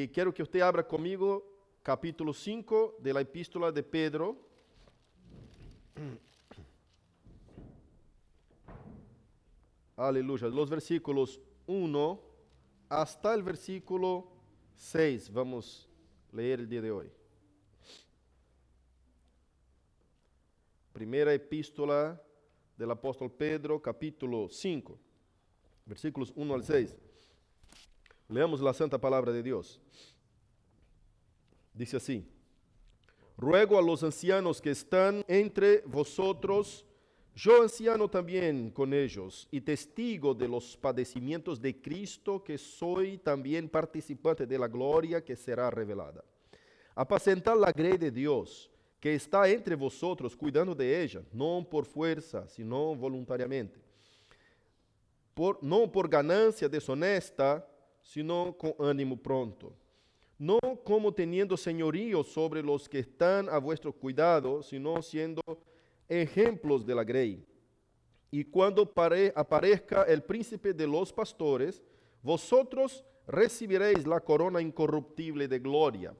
Y quiero que usted abra conmigo capítulo 5 de la epístola de Pedro. Aleluya. Los versículos 1 hasta el versículo 6. Vamos a leer el día de hoy. Primera epístola del apóstol Pedro, capítulo 5, versículos 1 al 6. Leamos la santa palabra de Dios. Dice así: ruego a los ancianos que están entre vosotros, yo anciano también con ellos, y testigo de los padecimientos de Cristo, que soy también participante de la gloria que será revelada. Apacentad la grey de Dios, que está entre vosotros, cuidando de ella, no por fuerza, sino voluntariamente. No por ganancia deshonesta, sino con ánimo pronto. No como teniendo señorío sobre los que están a vuestro cuidado, sino siendo ejemplos de la grey. Y cuando aparezca el príncipe de los pastores, vosotros recibiréis la corona incorruptible de gloria.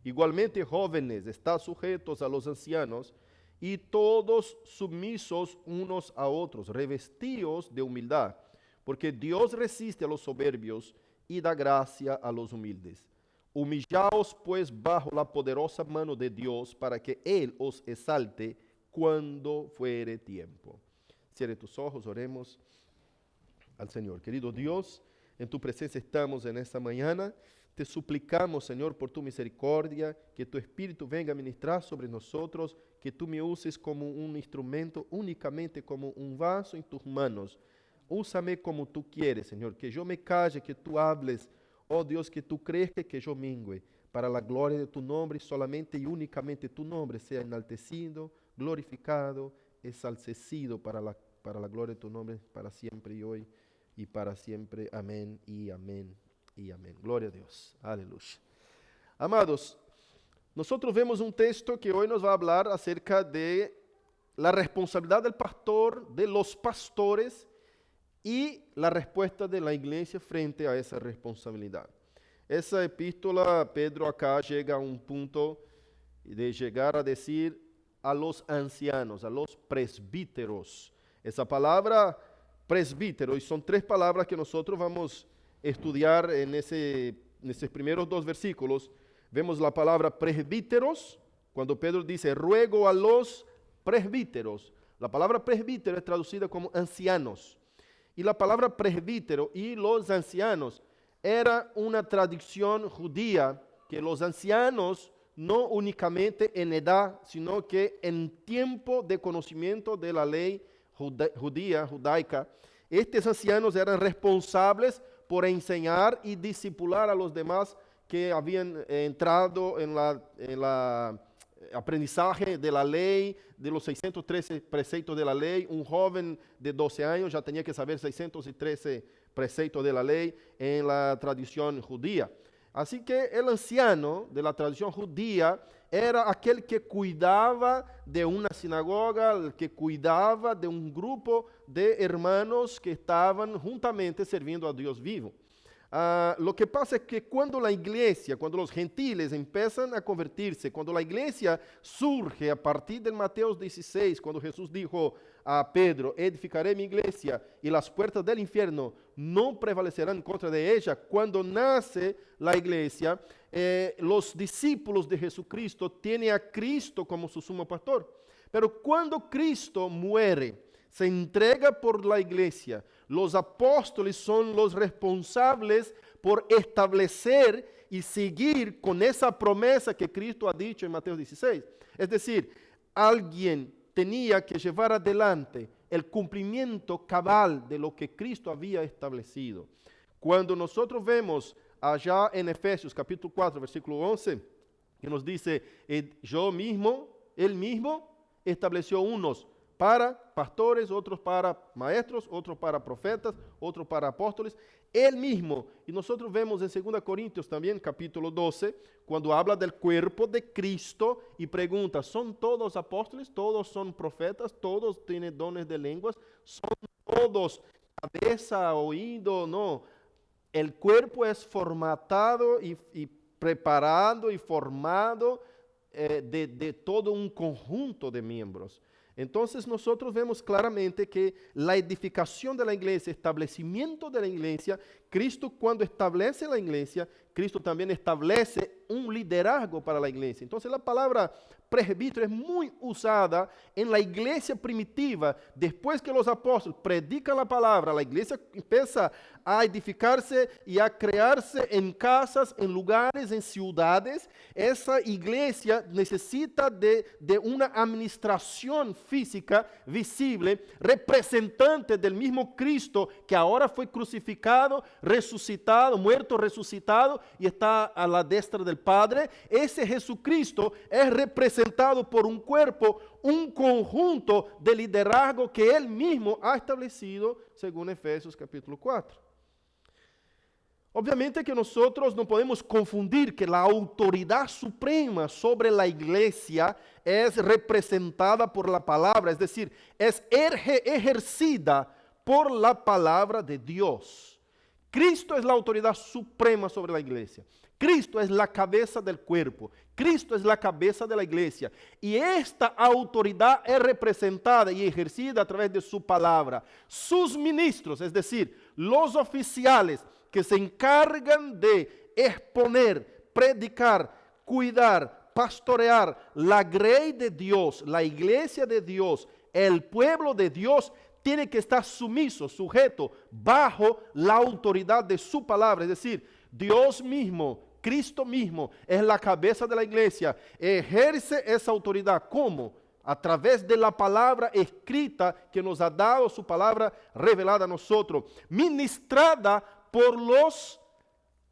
Igualmente, jóvenes, estad sujetos a los ancianos, y todos sumisos unos a otros, revestidos de humildad, porque Dios resiste a los soberbios y da gracia a los humildes. Humillaos pues bajo la poderosa mano de Dios, para que Él os exalte cuando fuere tiempo. Cierre tus ojos, oremos al Señor. Querido Dios, en tu presencia estamos en esta mañana. Te suplicamos, Señor, por tu misericordia, que tu Espíritu venga a ministrar sobre nosotros, que tú me uses como un instrumento, únicamente como un vaso en tus manos. Úsame como tú quieres, Señor, que yo me calle, que tú hables. Oh Dios, que tú crezcas, que yo mingüe, para la gloria de tu nombre, solamente y únicamente tu nombre sea enaltecido, glorificado, exaltecido para la gloria de tu nombre, para siempre y hoy y para siempre. Amén y amén y amén. Gloria a Dios. Aleluya. Amados, nosotros vemos un texto que hoy nos va a hablar acerca de la responsabilidad del pastor, de los pastores, y la respuesta de la iglesia frente a esa responsabilidad. Esa epístola, Pedro acá llega a un punto de llegar a decir a los ancianos, a los presbíteros. Esa palabra presbítero, y son tres palabras que nosotros vamos a estudiar en esos primeros dos versículos. Vemos la palabra presbíteros, cuando Pedro dice, ruego a los presbíteros. La palabra presbítero es traducida como ancianos. Y la palabra presbítero y los ancianos era una tradición judía, que los ancianos no únicamente en edad, sino que en tiempo de conocimiento de la ley judaica, estos ancianos eran responsables por enseñar y discipular a los demás que habían entrado en la aprendizaje de la ley, de los 613 preceptos de la ley. Un joven de 12 años ya tenía que saber 613 preceptos de la ley en la tradición judía. Así que el anciano de la tradición judía era aquel que cuidaba de una sinagoga, el que cuidaba de un grupo de hermanos que estaban juntamente sirviendo a Dios vivo. Lo que pasa es que cuando la iglesia, cuando los gentiles empiezan a convertirse, cuando la iglesia surge a partir del Mateo 16, cuando Jesús dijo a Pedro, edificaré mi iglesia y las puertas del infierno no prevalecerán contra de ella. Cuando nace la iglesia, los discípulos de Jesucristo tienen a Cristo como su sumo pastor. Pero cuando Cristo muere, se entrega por la iglesia, los apóstoles son los responsables por establecer y seguir con esa promesa que Cristo ha dicho en Mateo 16. Es decir, alguien tenía que llevar adelante el cumplimiento cabal de lo que Cristo había establecido. Cuando nosotros vemos allá en Efesios capítulo 4, versículo 11, que nos dice, él mismo estableció unos para pastores, otros para maestros, otros para profetas, otros para apóstoles, él mismo. Y nosotros vemos en 2 Corintios también, capítulo 12, cuando habla del cuerpo de Cristo y pregunta, ¿son todos apóstoles? ¿Todos son profetas? ¿Todos tienen dones de lenguas? ¿Son todos cabeza, oído? No. El cuerpo es formatado y preparado y formado de todo un conjunto de miembros. Entonces nosotros vemos claramente que la edificación de la iglesia, establecimiento de la iglesia, Cristo cuando establece la iglesia, Cristo también establece un liderazgo para la iglesia. Entonces la palabra presbítero es muy usada en la iglesia primitiva. Después que los apóstoles predican la palabra, la iglesia empieza a edificarse y a crearse en casas, en lugares, en ciudades. Esa iglesia necesita de una administración física visible, representante del mismo Cristo que ahora fue crucificado, resucitado, muerto, resucitado y está a la destra del Padre. Ese Jesucristo es representado por un cuerpo, un conjunto de liderazgo que Él mismo ha establecido según Efesios capítulo 4. Obviamente que nosotros no podemos confundir que la autoridad suprema sobre la iglesia es representada por la palabra, es decir, es ejercida por la palabra de Dios. Cristo es la autoridad suprema sobre la iglesia. Cristo es la cabeza del cuerpo. Cristo es la cabeza de la iglesia. Y esta autoridad es representada y ejercida a través de su palabra. Sus ministros, es decir, los oficiales que se encargan de exponer, predicar, cuidar, pastorear la grey de Dios, la iglesia de Dios, el pueblo de Dios, tiene que estar sumiso, sujeto, bajo la autoridad de su palabra. Es decir, Dios mismo, Cristo mismo, es la cabeza de la iglesia. Ejerce esa autoridad. ¿Cómo? A través de la palabra escrita que nos ha dado su palabra revelada a nosotros. Ministrada por los...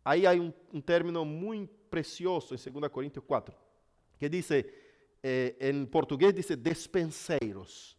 Ahí hay un término muy precioso en 2 Corintios 4, que dice, en portugués dice despenseiros.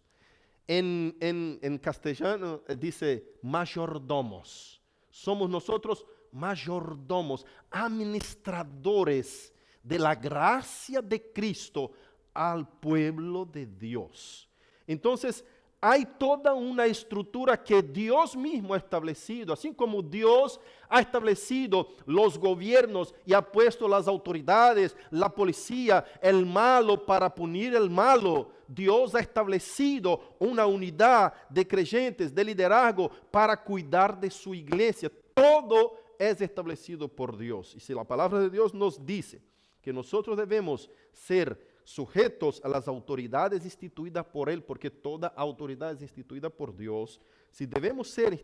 En castellano dice mayordomos. Somos nosotros mayordomos, administradores de la gracia de Cristo al pueblo de Dios. Entonces, hay toda una estructura que Dios mismo ha establecido, así como Dios ha establecido los gobiernos y ha puesto las autoridades, la policía, el malo para punir el malo. Dios ha establecido una unidad de creyentes, de liderazgo para cuidar de su iglesia. Todo es establecido por Dios. Y si la palabra de Dios nos dice que nosotros debemos ser sujetos a las autoridades instituidas por Él, porque toda autoridad es instituida por Dios, si debemos ser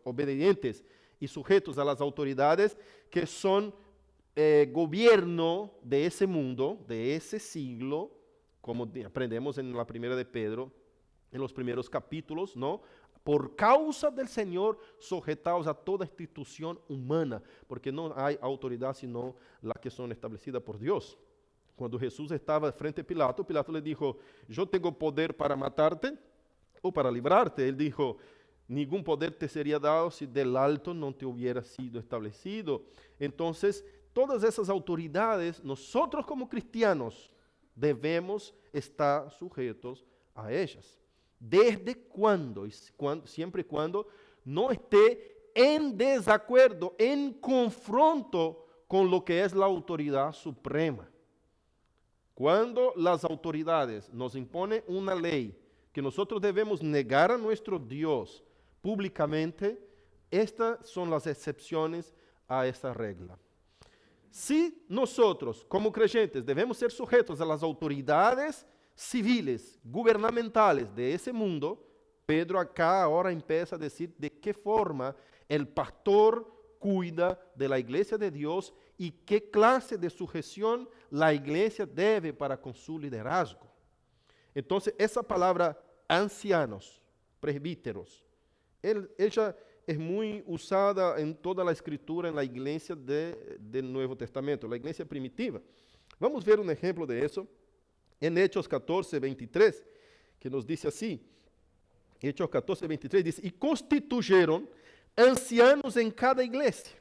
obedientes y sujetos a las autoridades que son gobierno de ese mundo, de ese siglo, como aprendemos en la primera de Pedro, en los primeros capítulos, ¿no? Por causa del Señor, sujetados a toda institución humana, porque no hay autoridad sino la que son establecidas por Dios. Cuando Jesús estaba frente a Pilato, Pilato le dijo, yo tengo poder para matarte o para librarte. Él dijo, ningún poder te sería dado si del alto no te hubiera sido establecido. Entonces, todas esas autoridades, nosotros como cristianos, debemos estar sujetos a ellas. ¿Desde cuándo? Siempre y cuando no esté en desacuerdo, en confronto con lo que es la autoridad suprema. Cuando las autoridades nos imponen una ley que nosotros debemos negar a nuestro Dios públicamente, estas son las excepciones a esta regla. Si nosotros, como creyentes, debemos ser sujetos a las autoridades civiles, gubernamentales de ese mundo, Pedro acá ahora empieza a decir de qué forma el pastor cuida de la iglesia de Dios y qué clase de sujeción la iglesia debe para con su liderazgo. Entonces, esa palabra ancianos, presbíteros, ella es muy usada en toda la escritura en la iglesia del Nuevo Testamento, la iglesia primitiva. Vamos a ver un ejemplo de eso en Hechos 14, 23, que nos dice así. Hechos 14, 23 dice, y constituyeron ancianos en cada iglesia,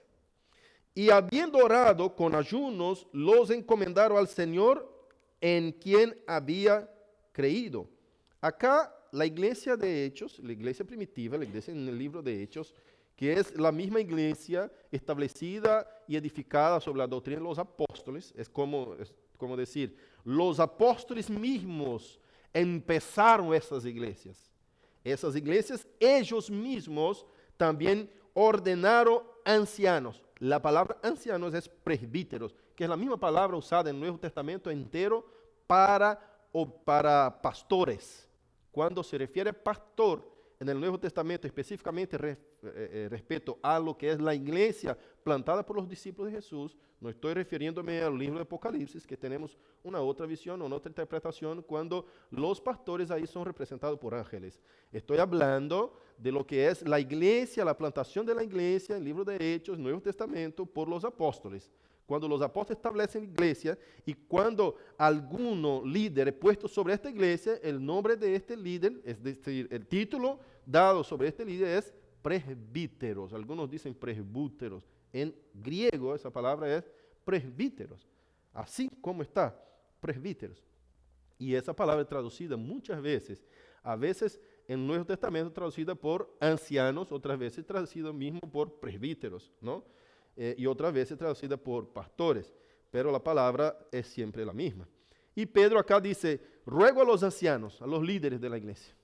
y habiendo orado con ayunos, los encomendaron al Señor en quien había creído. Acá la iglesia de Hechos, la iglesia primitiva, la iglesia en el libro de Hechos, que es la misma iglesia establecida y edificada sobre la doctrina de los apóstoles. Es como decir, los apóstoles mismos empezaron esas iglesias. Esas iglesias, ellos mismos también ordenaron ancianos. La palabra ancianos es presbíteros, que es la misma palabra usada en el Nuevo Testamento entero para pastores. Cuando se refiere a pastor en el Nuevo Testamento, específicamente respecto a lo que es la iglesia plantada por los discípulos de Jesús, no estoy refiriéndome al libro de Apocalipsis, que tenemos una otra visión, una otra interpretación, cuando los pastores ahí son representados por ángeles. Estoy hablando de lo que es la iglesia, la plantación de la iglesia, el libro de Hechos, Nuevo Testamento, por los apóstoles. Cuando los apóstoles establecen iglesia y cuando alguno líder es puesto sobre esta iglesia, el nombre de este líder, es decir, el título dado sobre este líder es presbíteros. Algunos dicen presbúteros. En griego esa palabra es presbíteros. Así como está, presbíteros. Y esa palabra es traducida muchas veces, a veces en el Nuevo Testamento traducida por ancianos, otras veces traducida mismo por presbíteros, ¿no? Y otras veces traducida por pastores, pero la palabra es siempre la misma. Y Pedro acá dice, ruego a los ancianos, a los líderes de la iglesia.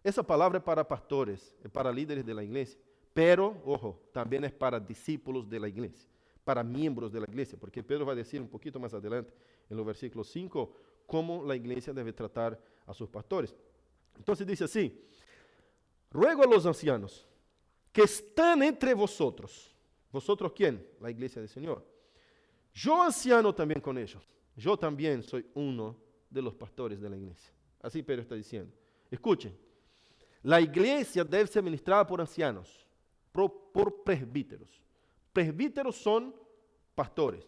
Esa palabra es para pastores, es para líderes de la iglesia, pero, ojo, también es para discípulos de la iglesia, para miembros de la iglesia, porque Pedro va a decir un poquito más adelante, en los versículos 5, cómo la iglesia debe tratar a sus pastores. Entonces dice así, ruego a los ancianos que están entre vosotros. ¿Vosotros quién? La iglesia del Señor. Yo anciano también con ellos. Yo también soy uno de los pastores de la iglesia. Así Pedro está diciendo. Escuchen, la iglesia debe ser ministrada por ancianos, por presbíteros. Presbíteros son pastores.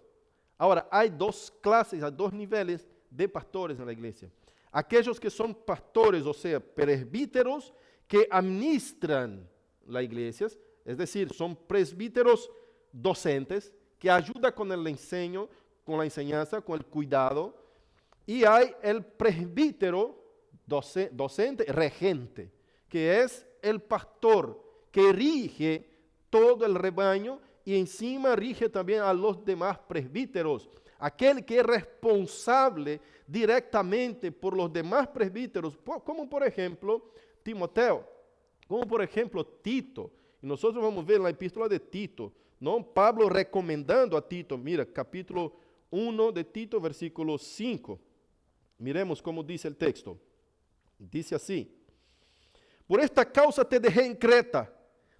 Ahora, hay dos clases, hay dos niveles de pastores en la iglesia. Aquellos que son pastores, o sea, presbíteros que administran las iglesias, es decir, son presbíteros docentes que ayudan con el enseño, con la enseñanza, con el cuidado. Y hay el presbítero docente, regente, que es el pastor que rige todo el rebaño y encima rige también a los demás presbíteros. Aquel que es responsable directamente por los demás presbíteros, como por ejemplo Timoteo, como por ejemplo Tito. Y nosotros vamos a ver en la epístola de Tito, ¿no? Pablo recomendando a Tito, mira, capítulo 1 de Tito, versículo 5. Miremos cómo dice el texto. Dice así, por esta causa te dejé en Creta,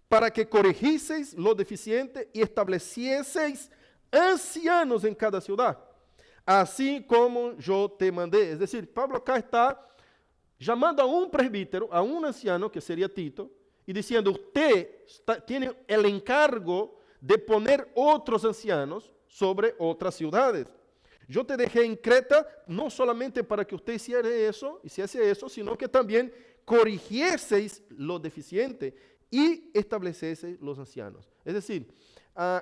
para que corrigiseis lo deficiente y establecieseis ancianos en cada ciudad, así como yo te mandé. Es decir, Pablo acá está llamando a un presbítero, a un anciano, que sería Tito, y diciendo, usted tiene el encargo de poner otros ancianos sobre otras ciudades. Yo te dejé en Creta no solamente para que usted hiciera eso, sino que también corrigieseis lo deficiente y establecieseis los ancianos. Es decir,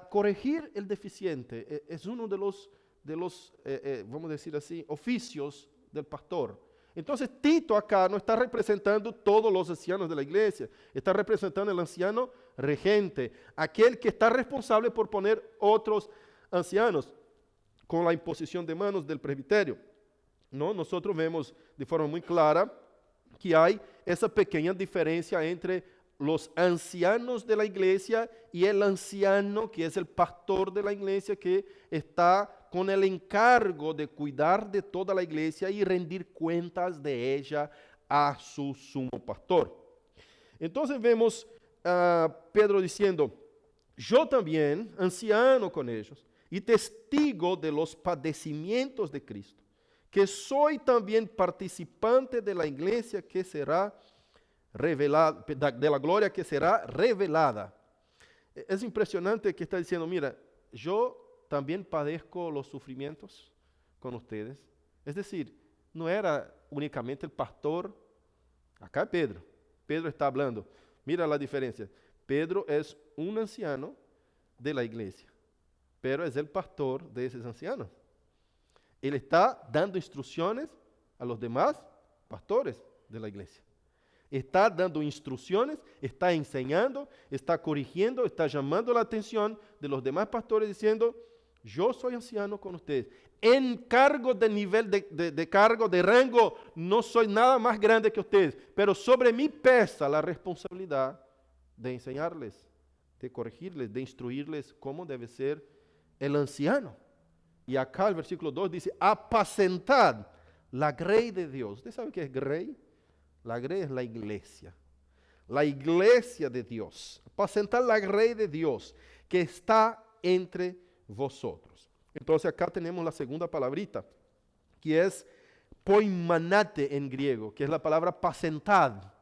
corregir el deficiente es uno de los vamos a decir así, oficios del pastor. Entonces Tito acá no está representando todos los ancianos de la iglesia, está representando el anciano regente, aquel que está responsable por poner otros ancianos con la imposición de manos del presbiterio. ¿No? Nosotros vemos de forma muy clara que hay esa pequeña diferencia entre los ancianos de la iglesia y el anciano que es el pastor de la iglesia, que está con el encargo de cuidar de toda la iglesia y rendir cuentas de ella a su sumo pastor. Entonces vemos a Pedro diciendo, yo también, anciano con ellos, y testigo de los padecimientos de Cristo, que soy también participante de la iglesia que será revelada, de la gloria que será revelada. Es impresionante que está diciendo, mira, yo también padezco los sufrimientos con ustedes. Es decir, no era únicamente el pastor. Acá Pedro. Pedro está hablando. Mira la diferencia. Pedro es un anciano de la iglesia, pero es el pastor de esos ancianos. Él está dando instrucciones a los demás pastores de la iglesia. Está dando instrucciones, está enseñando, está corrigiendo, está llamando la atención de los demás pastores diciendo, yo soy anciano con ustedes. En cargo de nivel de cargo, de rango, no soy nada más grande que ustedes, pero sobre mí pesa la responsabilidad de enseñarles, de corregirles, de instruirles cómo debe ser el anciano. Y acá el versículo 2 dice, apacentad la grey de Dios. ¿Usted sabe qué es grey? La grey es la iglesia de Dios. Apacentad la grey de Dios que está entre vosotros. Entonces acá tenemos la segunda palabrita, que es poimanate en griego, que es la palabra apacentad.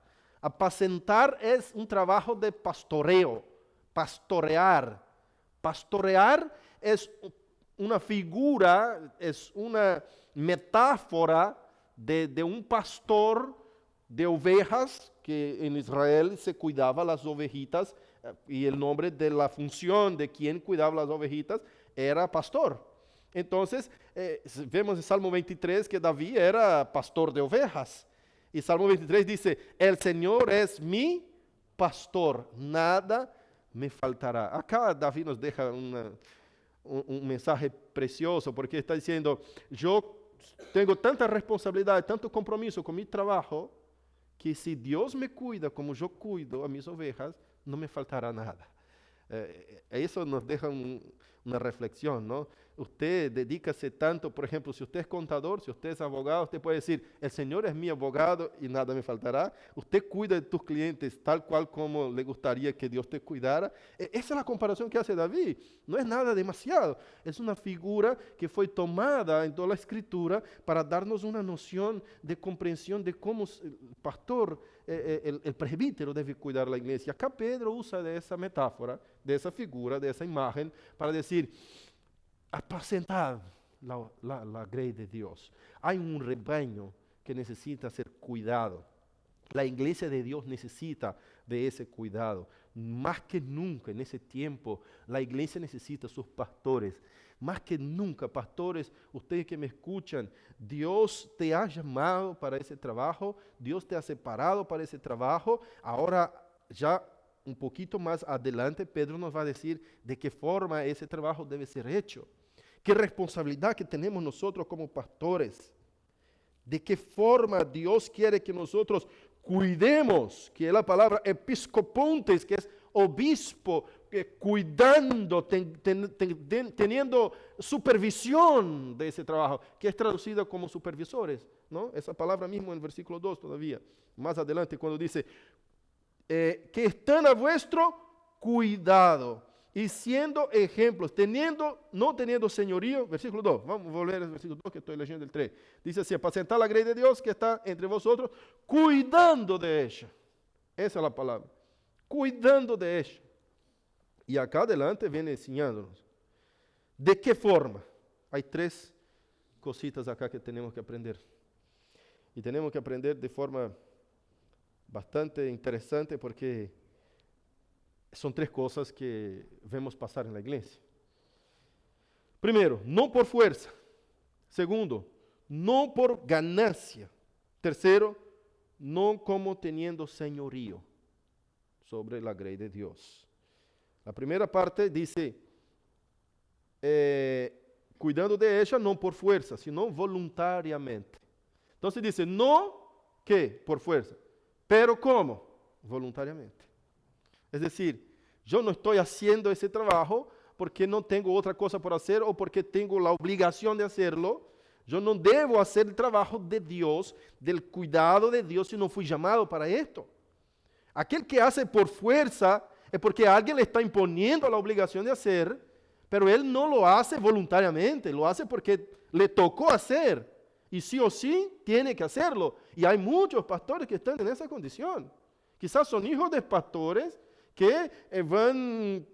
Apacentar es un trabajo de pastoreo, pastorear. Pastorear es una figura, es una metáfora de un pastor de ovejas, que en Israel se cuidaba las ovejitas, y el nombre de la función de quien cuidaba las ovejitas era pastor. Entonces, vemos en Salmo 23 que David era pastor de ovejas. Y Salmo 23 dice, el Señor es mi pastor, nada me faltará. Acá David nos deja un mensaje precioso, porque está diciendo, yo tengo tanta responsabilidad, tanto compromiso con mi trabajo, que si Dios me cuida como yo cuido a mis ovejas, no me faltará nada. Eso nos deja una reflexión, ¿no? Usted dedícase tanto, por ejemplo, si usted es contador, si usted es abogado, usted puede decir, el Señor es mi abogado y nada me faltará. Usted cuida de tus clientes tal cual como le gustaría que Dios te cuidara. Esa es la comparación que hace David. No es nada demasiado. Es una figura que fue tomada en toda la Escritura para darnos una noción de comprensión de cómo el pastor, el presbítero debe cuidar la iglesia. Acá Pedro usa de esa metáfora, de esa figura, de esa imagen, para decir, apacentad la grey de Dios. Hay un rebaño que necesita ser cuidado. La iglesia de Dios necesita de ese cuidado. Más que nunca en ese tiempo, la iglesia necesita sus pastores. Más que nunca, pastores, ustedes que me escuchan, Dios te ha llamado para ese trabajo, Dios te ha separado para ese trabajo. Ahora ya un poquito más adelante, Pedro nos va a decir de qué forma ese trabajo debe ser hecho. Qué responsabilidad que tenemos nosotros como pastores. De qué forma Dios quiere que nosotros cuidemos, que es la palabra episcopontes, que es obispo, cuidando, teniendo supervisión de ese trabajo, que es traducido como supervisores, ¿no? Esa palabra mismo en el versículo 2 todavía. Más adelante cuando dice, que están a vuestro cuidado y siendo ejemplos, no teniendo señorío, versículo 2, vamos a volver al versículo 2 que estoy leyendo el 3, dice así, apacentar la grey de Dios que está entre vosotros, cuidando de ella, esa es la palabra, cuidando de ella. Y acá adelante viene enseñándonos, ¿de qué forma? Hay 3 cositas acá que tenemos que aprender, y tenemos que aprender de forma bastante interesante porque son 3 cosas que vemos pasar en la iglesia. Primero, no por fuerza. Segundo, no por ganancia. Tercero, no como teniendo señorío sobre la grey de Dios. La primera parte dice, cuidando de ella no por fuerza, sino voluntariamente. Entonces dice, no, ¿qué? Por fuerza. Pero ¿cómo? Voluntariamente. Es decir, yo no estoy haciendo ese trabajo porque no tengo otra cosa por hacer o porque tengo la obligación de hacerlo. Yo no debo hacer el trabajo de Dios, del cuidado de Dios, si no fui llamado para esto. Aquel que hace por fuerza es porque alguien le está imponiendo la obligación de hacer, pero él no lo hace voluntariamente, lo hace porque le tocó hacer. Y sí o sí tiene que hacerlo. Y hay muchos pastores que están en esa condición. Quizás son hijos de pastores que van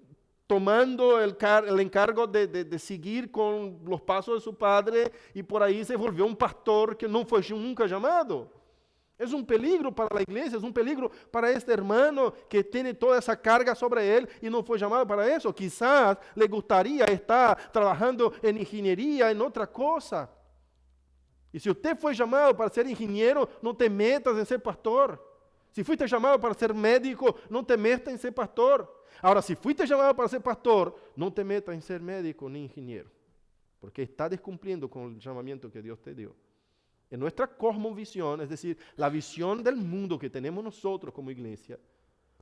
tomando el encargo de seguir con los pasos de su padre y por ahí se volvió un pastor que no fue nunca llamado. Es un peligro para la iglesia, es un peligro para este hermano que tiene toda esa carga sobre él y no fue llamado para eso. Quizás le gustaría estar trabajando en ingeniería, en otra cosa. Y si usted fue llamado para ser ingeniero, no te metas en ser pastor. Si fuiste llamado para ser médico, no te metas en ser pastor. Ahora, si fuiste llamado para ser pastor, no te metas en ser médico ni ingeniero, porque estás descumpliendo con el llamamiento que Dios te dio. En nuestra cosmovisión, es decir, la visión del mundo que tenemos nosotros como iglesia,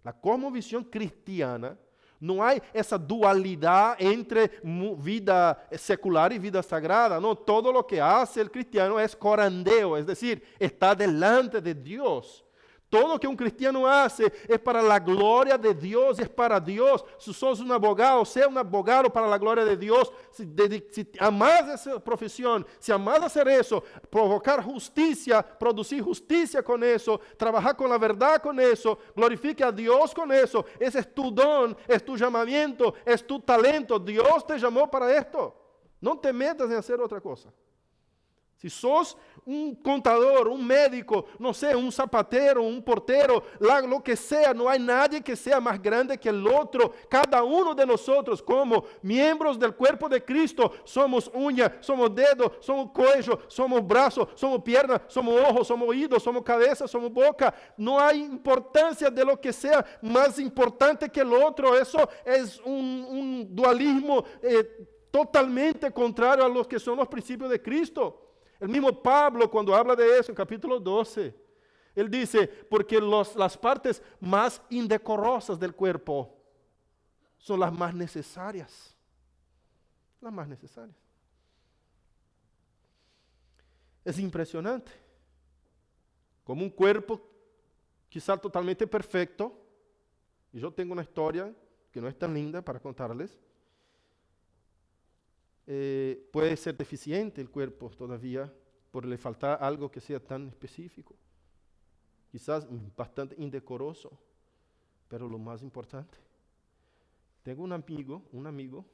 la cosmovisión cristiana, no hay esa dualidad entre vida secular y vida sagrada. No, todo lo que hace el cristiano es corandeo, es decir, está delante de Dios. Todo lo que un cristiano hace es para la gloria de Dios, es para Dios. Si sos un abogado, sea un abogado para la gloria de Dios. Si amas esa profesión, si amas hacer eso, provocar justicia, producir justicia con eso, trabajar con la verdad con eso, glorifique a Dios con eso. Ese es tu don, es tu llamamiento, es tu talento. Dios te llamó para esto. No te metas en hacer otra cosa. Si sos un contador, un médico, no sé, un zapatero, un portero, lo que sea, no hay nadie que sea más grande que el otro. Cada uno de nosotros como miembros del cuerpo de Cristo somos uña, somos dedo, somos cuello, somos brazo, somos pierna, somos ojos, somos oídos, somos cabeza, somos boca. No hay importancia de lo que sea más importante que el otro. Eso es un dualismo totalmente contrario a los que son los principios de Cristo. El mismo Pablo, cuando habla de eso en capítulo 12, él dice, porque las partes más indecorosas del cuerpo son las más necesarias. Las más necesarias. Es impresionante. Como un cuerpo quizá totalmente perfecto, y yo tengo una historia que no es tan linda para contarles, puede ser deficiente el cuerpo todavía, por le faltar algo que sea tan específico. Quizás bastante indecoroso, pero lo más importante. Tengo un amigo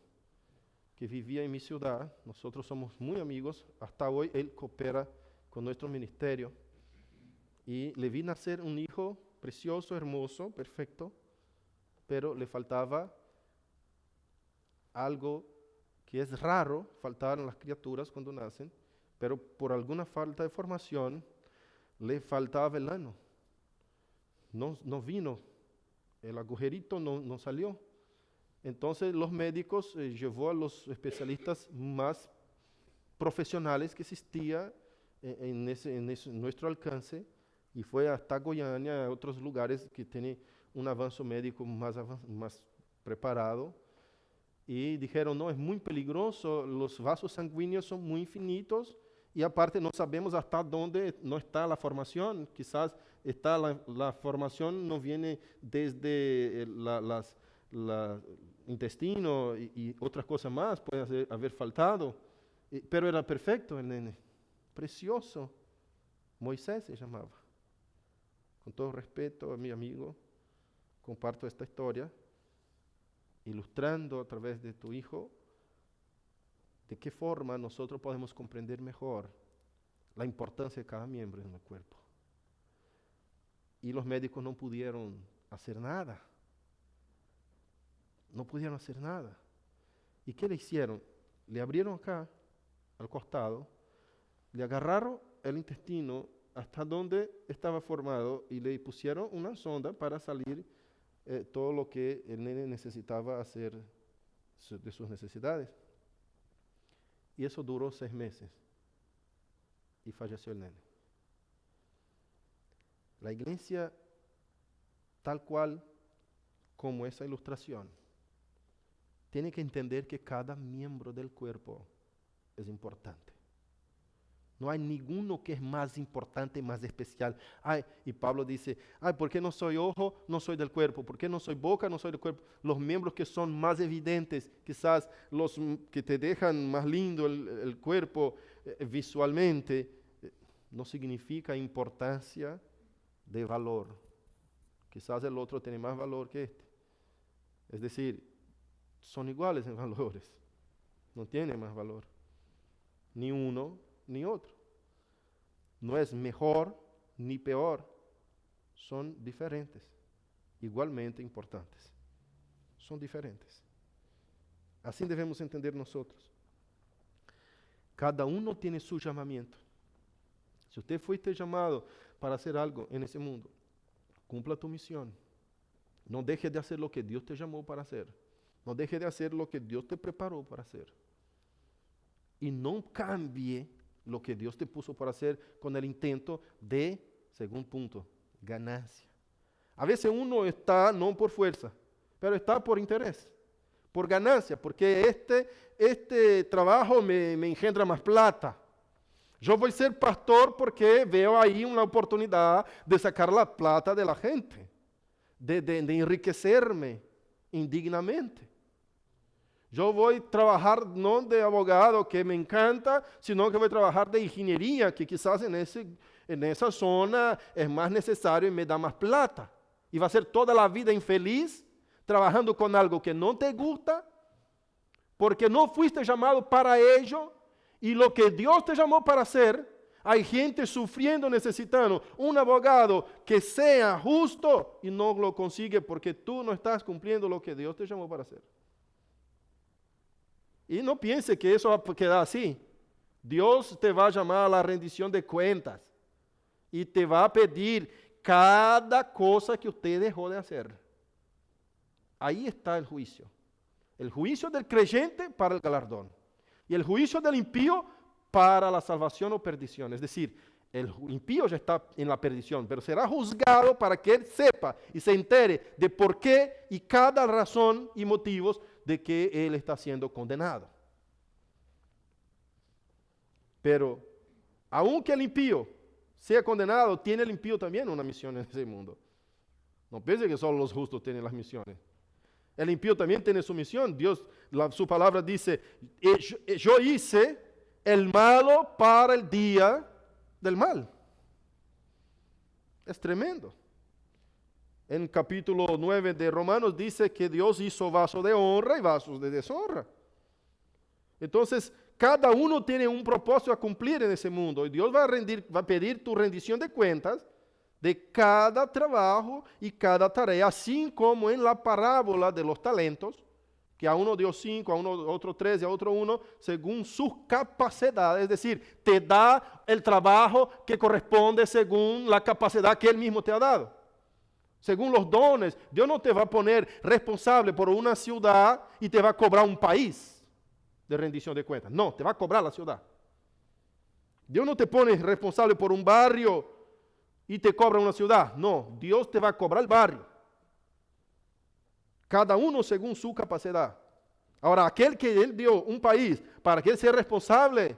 que vivía en mi ciudad, nosotros somos muy amigos, hasta hoy él coopera con nuestro ministerio, y le vi nacer un hijo precioso, hermoso, perfecto, pero le faltaba algo que es raro faltar en las criaturas cuando nacen, pero por alguna falta de formación le faltaba el ano. No vino, el agujerito no salió. Entonces los médicos llevó a los especialistas más profesionales que existía en nuestro alcance, y fue hasta Goiânia, a otros lugares que tienen un avance médico más preparado. Y dijeron, no, es muy peligroso, los vasos sanguíneos son muy finitos y aparte no sabemos hasta dónde no está la formación. Quizás está la formación no viene desde el intestino y otras cosas más, puede haber faltado. Pero era perfecto el nene, precioso. Moisés se llamaba. Con todo respeto a mi amigo, comparto esta historia, ilustrando a través de tu hijo de qué forma nosotros podemos comprender mejor la importancia de cada miembro en el cuerpo. Y los médicos no pudieron hacer nada. No pudieron hacer nada. ¿Y qué le hicieron? Le abrieron acá, al costado, le agarraron el intestino hasta donde estaba formado y le pusieron una sonda para salir todo lo que el nene necesitaba hacer de sus necesidades. Y eso duró 6 meses. Y falleció el nene. La iglesia, tal cual como esa ilustración, tiene que entender que cada miembro del cuerpo es importante. No hay ninguno que es más importante, más especial. Y Pablo dice, ¿por qué no soy ojo? No soy del cuerpo. ¿Por qué no soy boca? No soy del cuerpo. Los miembros que son más evidentes, quizás los que te dejan más lindo el cuerpo visualmente, no significa importancia de valor. Quizás el otro tiene más valor que este. Es decir, son iguales en valores. No tiene más valor. Ni uno ni otro. No es mejor ni peor. Son diferentes. Igualmente importantes. Son diferentes. Así debemos entender nosotros. Cada uno tiene su llamamiento. Si usted fuiste llamado para hacer algo en ese mundo, Cumpla tu misión. No dejes de hacer lo que Dios te llamó para hacer. No dejes de hacer lo que Dios te preparó para hacer. Y no cambie lo que Dios te puso para hacer con el intento de, segundo punto, ganancia. A veces uno está no por fuerza, pero está por interés, por ganancia, porque este trabajo me engendra más plata. Yo voy a ser pastor porque veo ahí una oportunidad de sacar la plata de la gente, de enriquecerme indignamente. Yo voy a trabajar no de abogado, que me encanta, sino que voy a trabajar de ingeniería, que quizás en esa zona es más necesario y me da más plata. Y va a ser toda la vida infeliz trabajando con algo que no te gusta, porque no fuiste llamado para ello, y lo que Dios te llamó para hacer, hay gente sufriendo, necesitando un abogado que sea justo y no lo consigue porque tú no estás cumpliendo lo que Dios te llamó para hacer. Y no piense que eso va a quedar así. Dios te va a llamar a la rendición de cuentas y te va a pedir cada cosa que usted dejó de hacer. Ahí está el juicio. El juicio del creyente para el galardón. Y el juicio del impío para la salvación o perdición. Es decir, el impío ya está en la perdición, pero será juzgado para que él sepa y se entere de por qué y cada razón y motivos de que él está siendo condenado. Pero, aunque el impío sea condenado, tiene el impío también una misión en ese mundo. No piense que solo los justos tienen las misiones. El impío también tiene su misión. Dios, su palabra dice, yo hice el malo para el día del mal. Es tremendo. En capítulo 9 de Romanos dice que Dios hizo vasos de honra y vasos de deshonra. Entonces, cada uno tiene un propósito a cumplir en ese mundo. Y Dios va a pedir tu rendición de cuentas de cada trabajo y cada tarea, así como en la parábola de los talentos, que a uno dio 5, a uno otro 3 y a otro 1, según sus capacidades. Es decir, te da el trabajo que corresponde según la capacidad que Él mismo te ha dado. Según los dones, Dios no te va a poner responsable por una ciudad y te va a cobrar un país de rendición de cuentas. No, te va a cobrar la ciudad. Dios no te pone responsable por un barrio y te cobra una ciudad. No, Dios te va a cobrar el barrio. Cada uno según su capacidad. Ahora, aquel que Él dio un país para que Él sea responsable,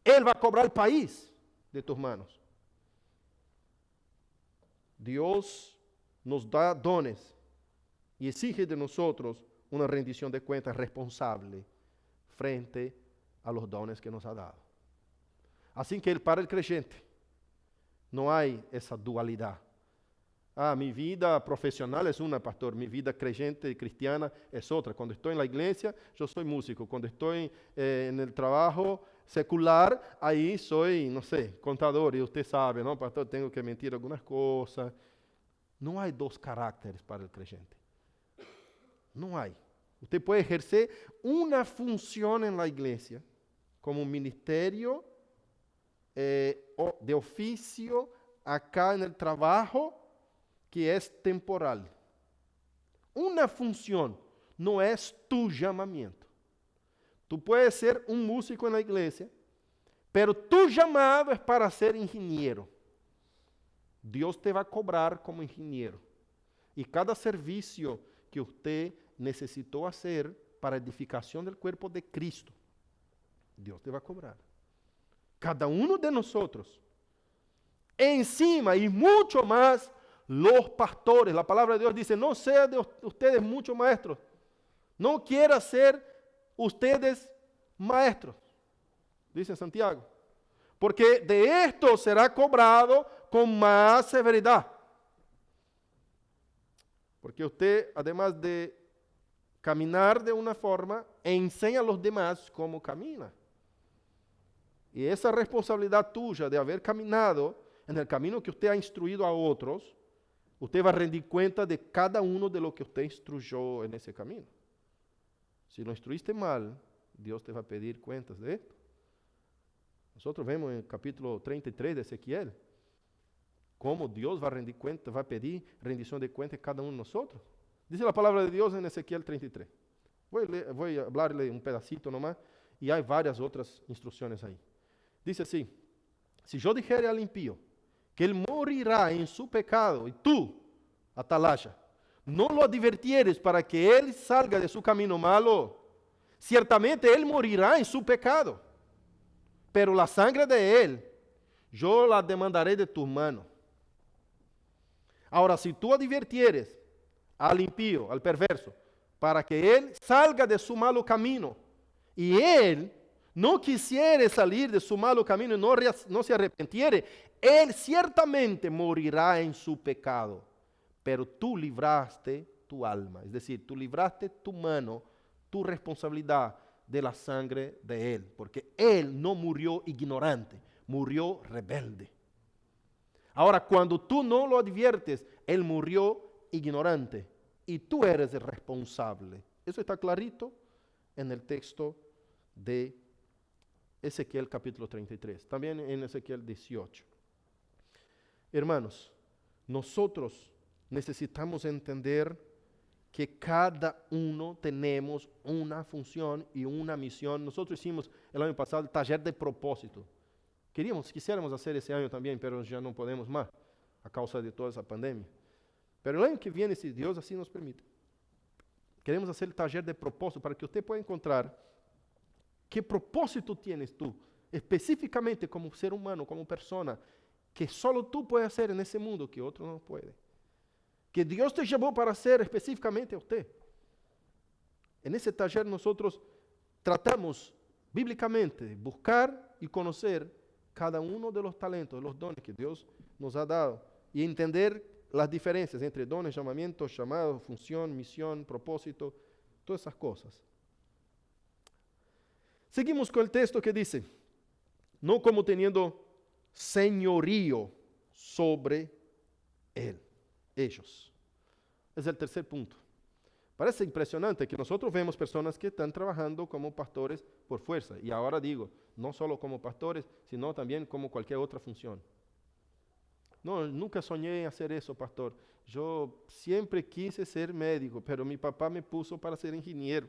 Él va a cobrar el país de tus manos. Dios nos da dones y exige de nosotros una rendición de cuentas responsable frente a los dones que nos ha dado. Así que para el creyente no hay esa dualidad. Mi vida profesional es una, pastor. Mi vida creyente y cristiana es otra. Cuando estoy en la iglesia, yo soy músico. Cuando estoy en el trabajo secular, ahí soy, no sé, contador. Y usted sabe, ¿no, pastor? Tengo que mentir algunas cosas. No hay dos caracteres para el creyente. No hay. Usted puede ejercer una función en la iglesia como un ministerio de oficio acá en el trabajo que es temporal. Una función no es tu llamamiento. Tú puedes ser un músico en la iglesia, pero tu llamado es para ser ingeniero. Dios te va a cobrar como ingeniero. Y cada servicio que usted necesitó hacer para edificación del cuerpo de Cristo, Dios te va a cobrar. Cada uno de nosotros. Encima y mucho más los pastores. La palabra de Dios dice, no sean de ustedes muchos maestros. No quiera ser ustedes maestros, dice Santiago. Porque de esto será cobrado con más severidad. Porque usted, además de caminar de una forma, enseña a los demás cómo camina. Y esa responsabilidad tuya de haber caminado en el camino que usted ha instruido a otros, usted va a rendir cuenta de cada uno de lo que usted instruyó en ese camino. Si lo instruiste mal, Dios te va a pedir cuentas de esto. Nosotros vemos en el capítulo 33 de Ezequiel ¿cómo Dios va a rendir cuenta, va a pedir rendición de cuentas a cada uno de nosotros? Dice la palabra de Dios en Ezequiel 33. Voy a hablarle un pedacito nomás, y hay varias otras instrucciones ahí. Dice así: si yo dijere al impío que él morirá en su pecado, y tú, atalaya, no lo advirtieres para que él salga de su camino malo, ciertamente él morirá en su pecado, pero la sangre de él yo la demandaré de tus manos. Ahora, si tú advirtieres al impío, al perverso, para que él salga de su malo camino, y él no quisiere salir de su malo camino y no se arrepentiere, él ciertamente morirá en su pecado, pero tú libraste tu alma, es decir, tú libraste tu mano, tu responsabilidad de la sangre de él, porque él no murió ignorante, murió rebelde. Ahora, cuando tú no lo adviertes, él murió ignorante y tú eres el responsable. Eso está clarito en el texto de Ezequiel capítulo 33, también en Ezequiel 18. Hermanos, nosotros necesitamos entender que cada uno tenemos una función y una misión. Nosotros hicimos el año pasado el taller de propósito. Quisiéramos hacer ese año también, pero ya no podemos más a causa de toda esa pandemia. Pero el año que viene, si Dios así nos permite, queremos hacer el taller de propósito para que usted pueda encontrar qué propósito tienes tú, específicamente como ser humano, como persona, que solo tú puedes hacer en ese mundo que otro no puede. Que Dios te llamó para hacer específicamente a usted. En ese taller nosotros tratamos bíblicamente de buscar y conocer cada uno de los talentos, de los dones que Dios nos ha dado y entender las diferencias entre dones, llamamientos, llamados, función, misión, propósito, todas esas cosas. Seguimos con el texto que dice, no como teniendo señorío sobre ellos. Es el tercer punto. Parece impresionante que nosotros vemos personas que están trabajando como pastores por fuerza. Y ahora digo, no solo como pastores, sino también como cualquier otra función. No, nunca soñé hacer eso, pastor. Yo siempre quise ser médico, pero mi papá me puso para ser ingeniero.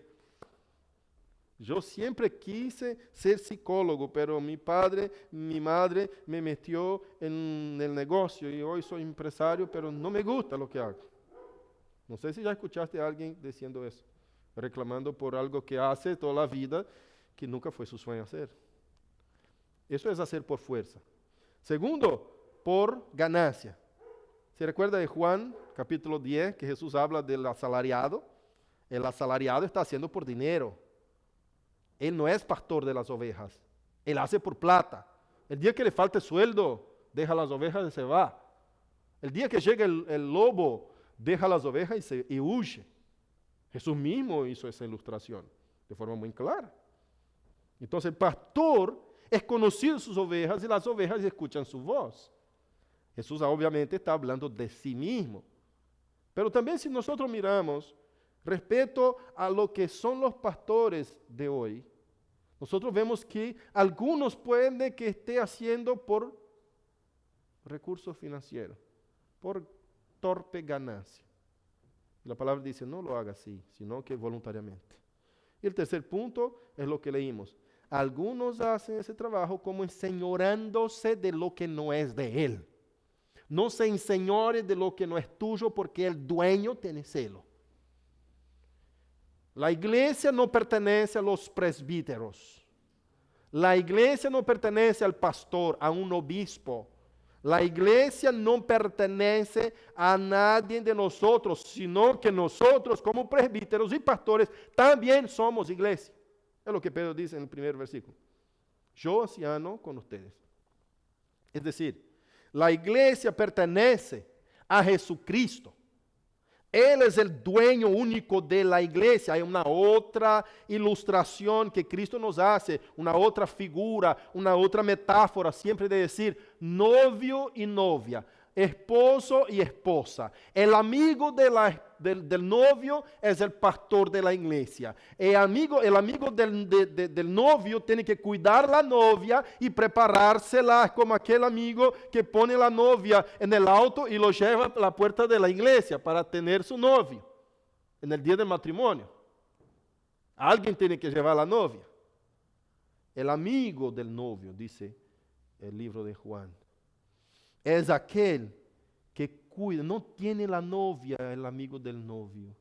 Yo siempre quise ser psicólogo, pero mi madre me metió en el negocio y hoy soy empresario, pero no me gusta lo que hago. No sé si ya escuchaste a alguien diciendo eso, reclamando por algo que hace toda la vida que nunca fue su sueño hacer. Eso es hacer por fuerza. Segundo, por ganancia. ¿Se recuerda de Juan capítulo 10 que Jesús habla del asalariado? El asalariado está haciendo por dinero. Él no es pastor de las ovejas. Él hace por plata. El día que le falte sueldo, deja las ovejas y se va. El día que llegue el lobo, deja las ovejas y huye. Jesús mismo hizo esa ilustración de forma muy clara. Entonces el pastor es conocido de sus ovejas y las ovejas escuchan su voz. Jesús obviamente está hablando de sí mismo. Pero también si nosotros miramos respecto a lo que son los pastores de hoy, nosotros vemos que algunos pueden que esté haciendo por recursos financieros, por torpe ganancia. La palabra dice, no lo haga así, sino que voluntariamente. Y el tercer punto es lo que leímos. Algunos hacen ese trabajo como enseñorándose de lo que no es de él. No se enseñore de lo que no es tuyo porque el dueño tiene celo. La iglesia no pertenece a los presbíteros. La iglesia no pertenece al pastor, a un obispo. La iglesia no pertenece a nadie de nosotros, sino que nosotros como presbíteros y pastores también somos iglesia. Es lo que Pedro dice en el primer versículo. Yo anciano con ustedes. Es decir, la iglesia pertenece a Jesucristo. Él es el dueño único de la iglesia. Hay una otra ilustración que Cristo nos hace, una otra figura, una otra metáfora, siempre de decir novio y novia. esposo y esposa. El amigo del novio es el pastor de la iglesia. El amigo del novio tiene que cuidar la novia y preparársela. Es como aquel amigo que pone la novia en el auto y lo lleva a la puerta de la iglesia para tener su novio en el día del matrimonio. Alguien tiene que llevar a la novia. El amigo del novio, dice el libro de Juan, es aquel que cuida, no tiene la novia el amigo del novio.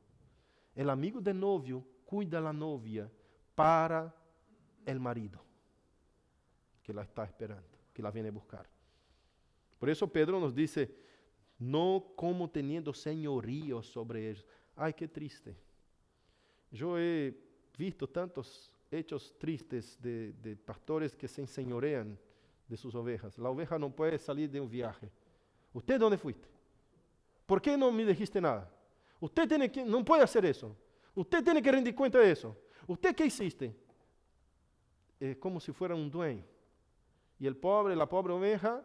El amigo del novio cuida a la novia para el marido que la está esperando, que la viene a buscar. Por eso Pedro nos dice, no como teniendo señorío sobre ellos. Ay, qué triste. Yo he visto tantos hechos tristes de pastores que se enseñorean de sus ovejas. La oveja no puede salir de un viaje. ¿Usted dónde fuiste? ¿Por qué no me dijiste nada? Usted no puede hacer eso. Usted tiene que rendir cuenta de eso. ¿Usted qué hiciste? Como si fuera un dueño. Y la pobre oveja,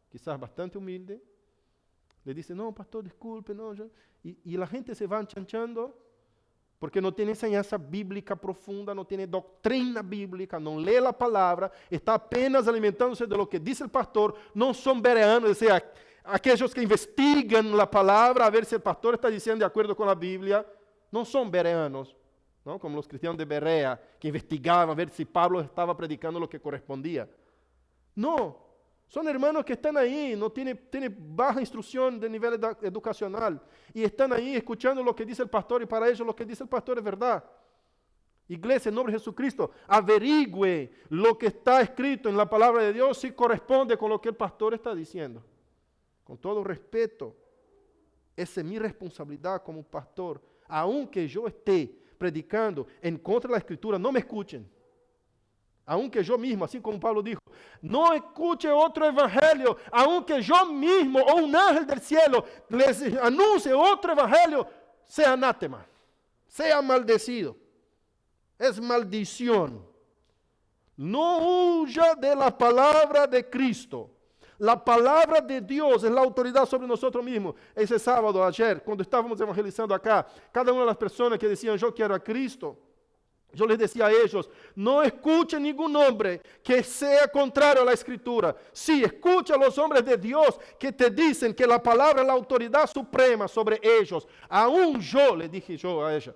quizás bastante humilde, le dice, no, pastor, disculpe, no. Y la gente se va enchanchando porque no tiene enseñanza bíblica profunda, no tiene doctrina bíblica, no lee la palabra, está apenas alimentándose de lo que dice el pastor, no son bereanos, es decir, aquellos que investigan la palabra a ver si el pastor está diciendo de acuerdo con la Biblia, no son bereanos, ¿no? Como los cristianos de Berea, que investigaban a ver si Pablo estaba predicando lo que correspondía. No, son hermanos que están ahí, no tienen baja instrucción de nivel educacional y están ahí escuchando lo que dice el pastor y para ellos lo que dice el pastor es verdad. Iglesia, en nombre de Jesucristo, averigüe lo que está escrito en la palabra de Dios si corresponde con lo que el pastor está diciendo. Con todo respeto, esa es mi responsabilidad como pastor. Aunque yo esté predicando en contra de la Escritura, no me escuchen. Aunque yo mismo, así como Pablo dijo, no escuche otro evangelio, aunque yo mismo o un ángel del cielo les anuncie otro evangelio, sea anátema, sea maldecido. Es maldición. No huya de la palabra de Cristo. La palabra de Dios es la autoridad sobre nosotros mismos. Ese sábado, ayer, cuando estábamos evangelizando acá, cada una de las personas que decían, yo quiero a Cristo, yo les decía a ellos, no escuchen ningún hombre que sea contrario a la Escritura. Sí, escucha a los hombres de Dios que te dicen que la palabra es la autoridad suprema sobre ellos. Aún yo, le dije yo a ella,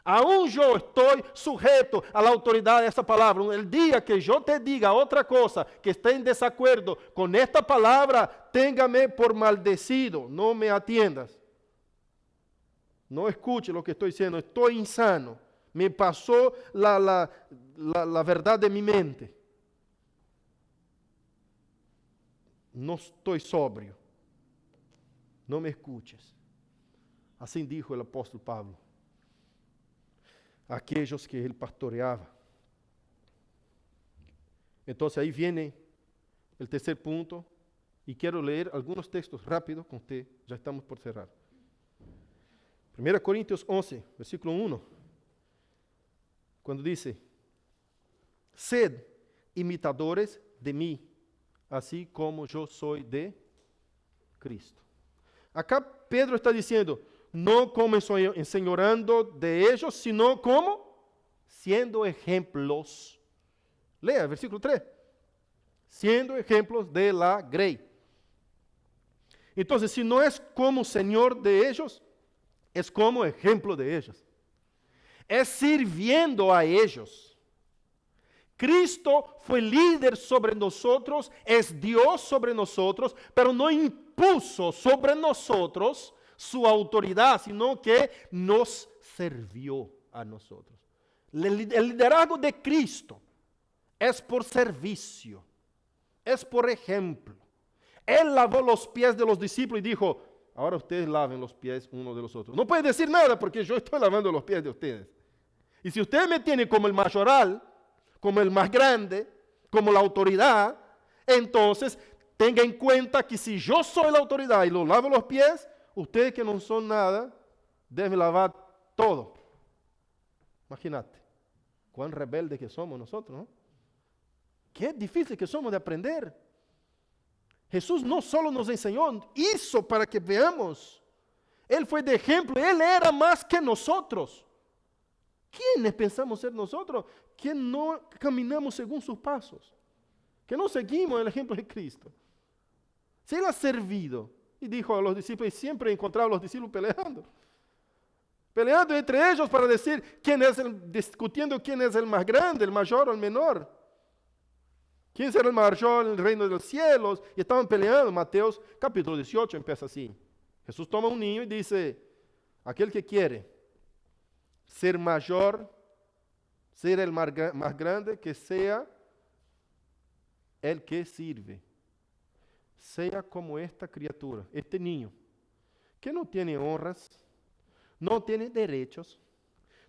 aún yo estoy sujeto a la autoridad de esa palabra. El día que yo te diga otra cosa que esté en desacuerdo con esta palabra, téngame por maldecido, no me atiendas. No escuche lo que estoy diciendo, estoy insano. Me pasó la verdad de mi mente. No estoy sobrio. No me escuches. Así dijo el apóstol Pablo a aquellos que él pastoreaba. Entonces ahí viene el tercer punto y quiero leer algunos textos rápidos con usted. Ya estamos por cerrar. 1 Corintios 11, versículo 1. Cuando dice, sed imitadores de mí, así como yo soy de Cristo. Acá Pedro está diciendo, no como enseñorando de ellos, sino como siendo ejemplos. Lea el versículo 3. Siendo ejemplos de la grey. Entonces, si no es como Señor de ellos, es como ejemplo de ellos. Es sirviendo a ellos. Cristo fue líder sobre nosotros, es Dios sobre nosotros, pero no impuso sobre nosotros su autoridad, sino que nos sirvió a nosotros. El liderazgo de Cristo es por servicio, es por ejemplo. Él lavó los pies de los discípulos y dijo, ahora ustedes laven los pies uno de los otros. No puede decir nada porque yo estoy lavando los pies de ustedes. Y si usted me tiene como el mayoral, como el más grande, como la autoridad, entonces tenga en cuenta que si yo soy la autoridad y lo lavo los pies, ustedes que no son nada, deben lavar todo. Imagínate, cuán rebeldes que somos nosotros, ¿no? Qué difícil que somos de aprender. Jesús no solo nos enseñó, hizo para que veamos. Él fue de ejemplo, Él era más que nosotros. ¿Quiénes pensamos ser nosotros? Que no caminamos según sus pasos, que no seguimos el ejemplo de Cristo. Si Él ha servido, y dijo a los discípulos, y siempre encontraba a los discípulos peleando entre ellos para decir discutiendo quién es el más grande, el mayor o el menor. ¿Quién será el mayor en el reino de los cielos? Y estaban peleando. Mateos capítulo 18 empieza así. Jesús toma un niño y dice, aquel que quiere ser mayor, ser el más grande, que sea el que sirve. Sea como esta criatura, este niño, que no tiene honras, no tiene derechos,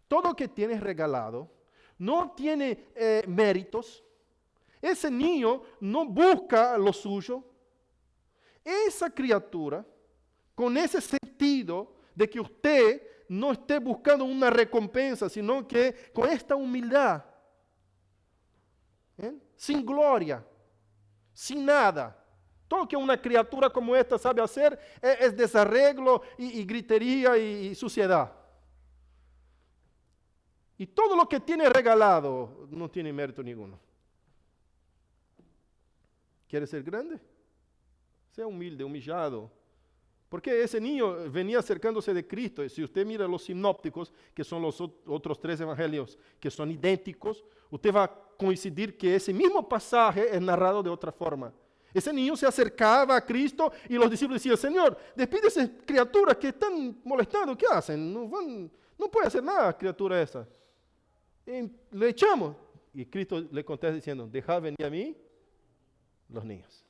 todo lo que tiene es regalado, no tiene méritos. Ese niño no busca lo suyo. Esa criatura, con ese sentido de que usted no esté buscando una recompensa, sino que con esta humildad, sin gloria, sin nada. Todo lo que una criatura como esta sabe hacer es desarreglo y gritería y suciedad. Y todo lo que tiene regalado no tiene mérito ninguno. ¿Quiere ser grande? Sea humilde, humillado. Porque ese niño venía acercándose de Cristo. Y si usted mira los sinópticos, que son los otros 3 evangelios, que son idénticos, usted va a coincidir que ese mismo pasaje es narrado de otra forma. Ese niño se acercaba a Cristo y los discípulos decían, Señor, despide a esas criaturas que están molestando. ¿Qué hacen? No puede hacer nada, criatura esa. Y le echamos. Y Cristo le contesta diciendo, dejad venir a mí los niños,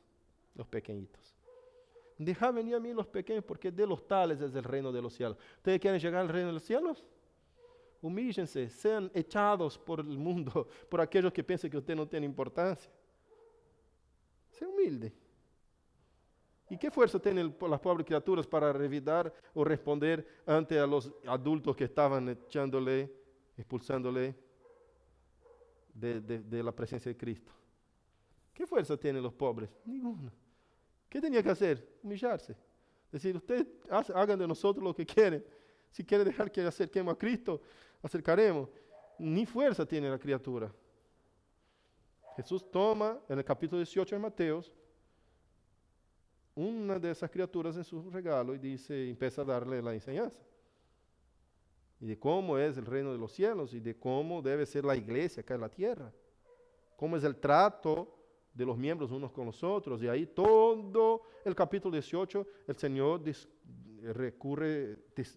los pequeñitos. Dejad venir a mí los pequeños, porque de los tales es el reino de los cielos. ¿Ustedes quieren llegar al reino de los cielos? Humíllense, sean echados por el mundo, por aquellos que piensan que usted no tiene importancia. Sea humilde. ¿Y qué fuerza tienen las pobres criaturas para revidar o responder ante a los adultos que estaban echándole, expulsándole de la presencia de Cristo? ¿Qué fuerza tienen los pobres? Ninguna. ¿Qué tenía que hacer? Humillarse. Decir, ustedes hagan de nosotros lo que quieren. Si quieren dejar que acerquemos a Cristo, acercaremos. Ni fuerza tiene la criatura. Jesús toma, en el capítulo 18 de Mateos, una de esas criaturas en su regalo y dice, empieza a darle la enseñanza. Y de cómo es el reino de los cielos y de cómo debe ser la iglesia acá en la tierra. Cómo es el trato de los miembros unos con los otros. Y ahí todo el capítulo 18, el Señor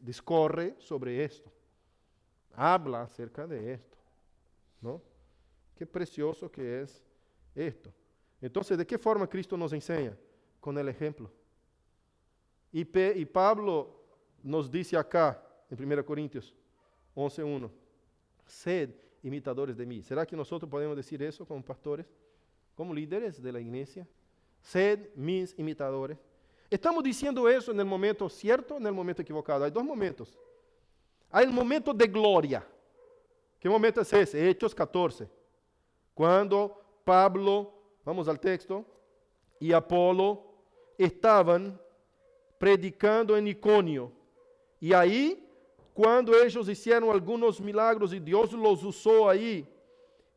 discorre sobre esto. Habla acerca de esto, ¿no? Qué precioso que es esto. Entonces, ¿de qué forma Cristo nos enseña? Con el ejemplo. Y Pablo nos dice acá, en 1 Corintios 11:1, sed imitadores de mí. ¿Será que nosotros podemos decir eso como pastores? Como líderes de la iglesia, sed mis imitadores. Estamos diciendo eso en el momento cierto o en el momento equivocado. Hay 2 momentos. Hay el momento de gloria. ¿Qué momento es ese? Hechos 14. Cuando Pablo, vamos al texto, y Apolo estaban predicando en Iconio. Y ahí, cuando ellos hicieron algunos milagros y Dios los usó ahí,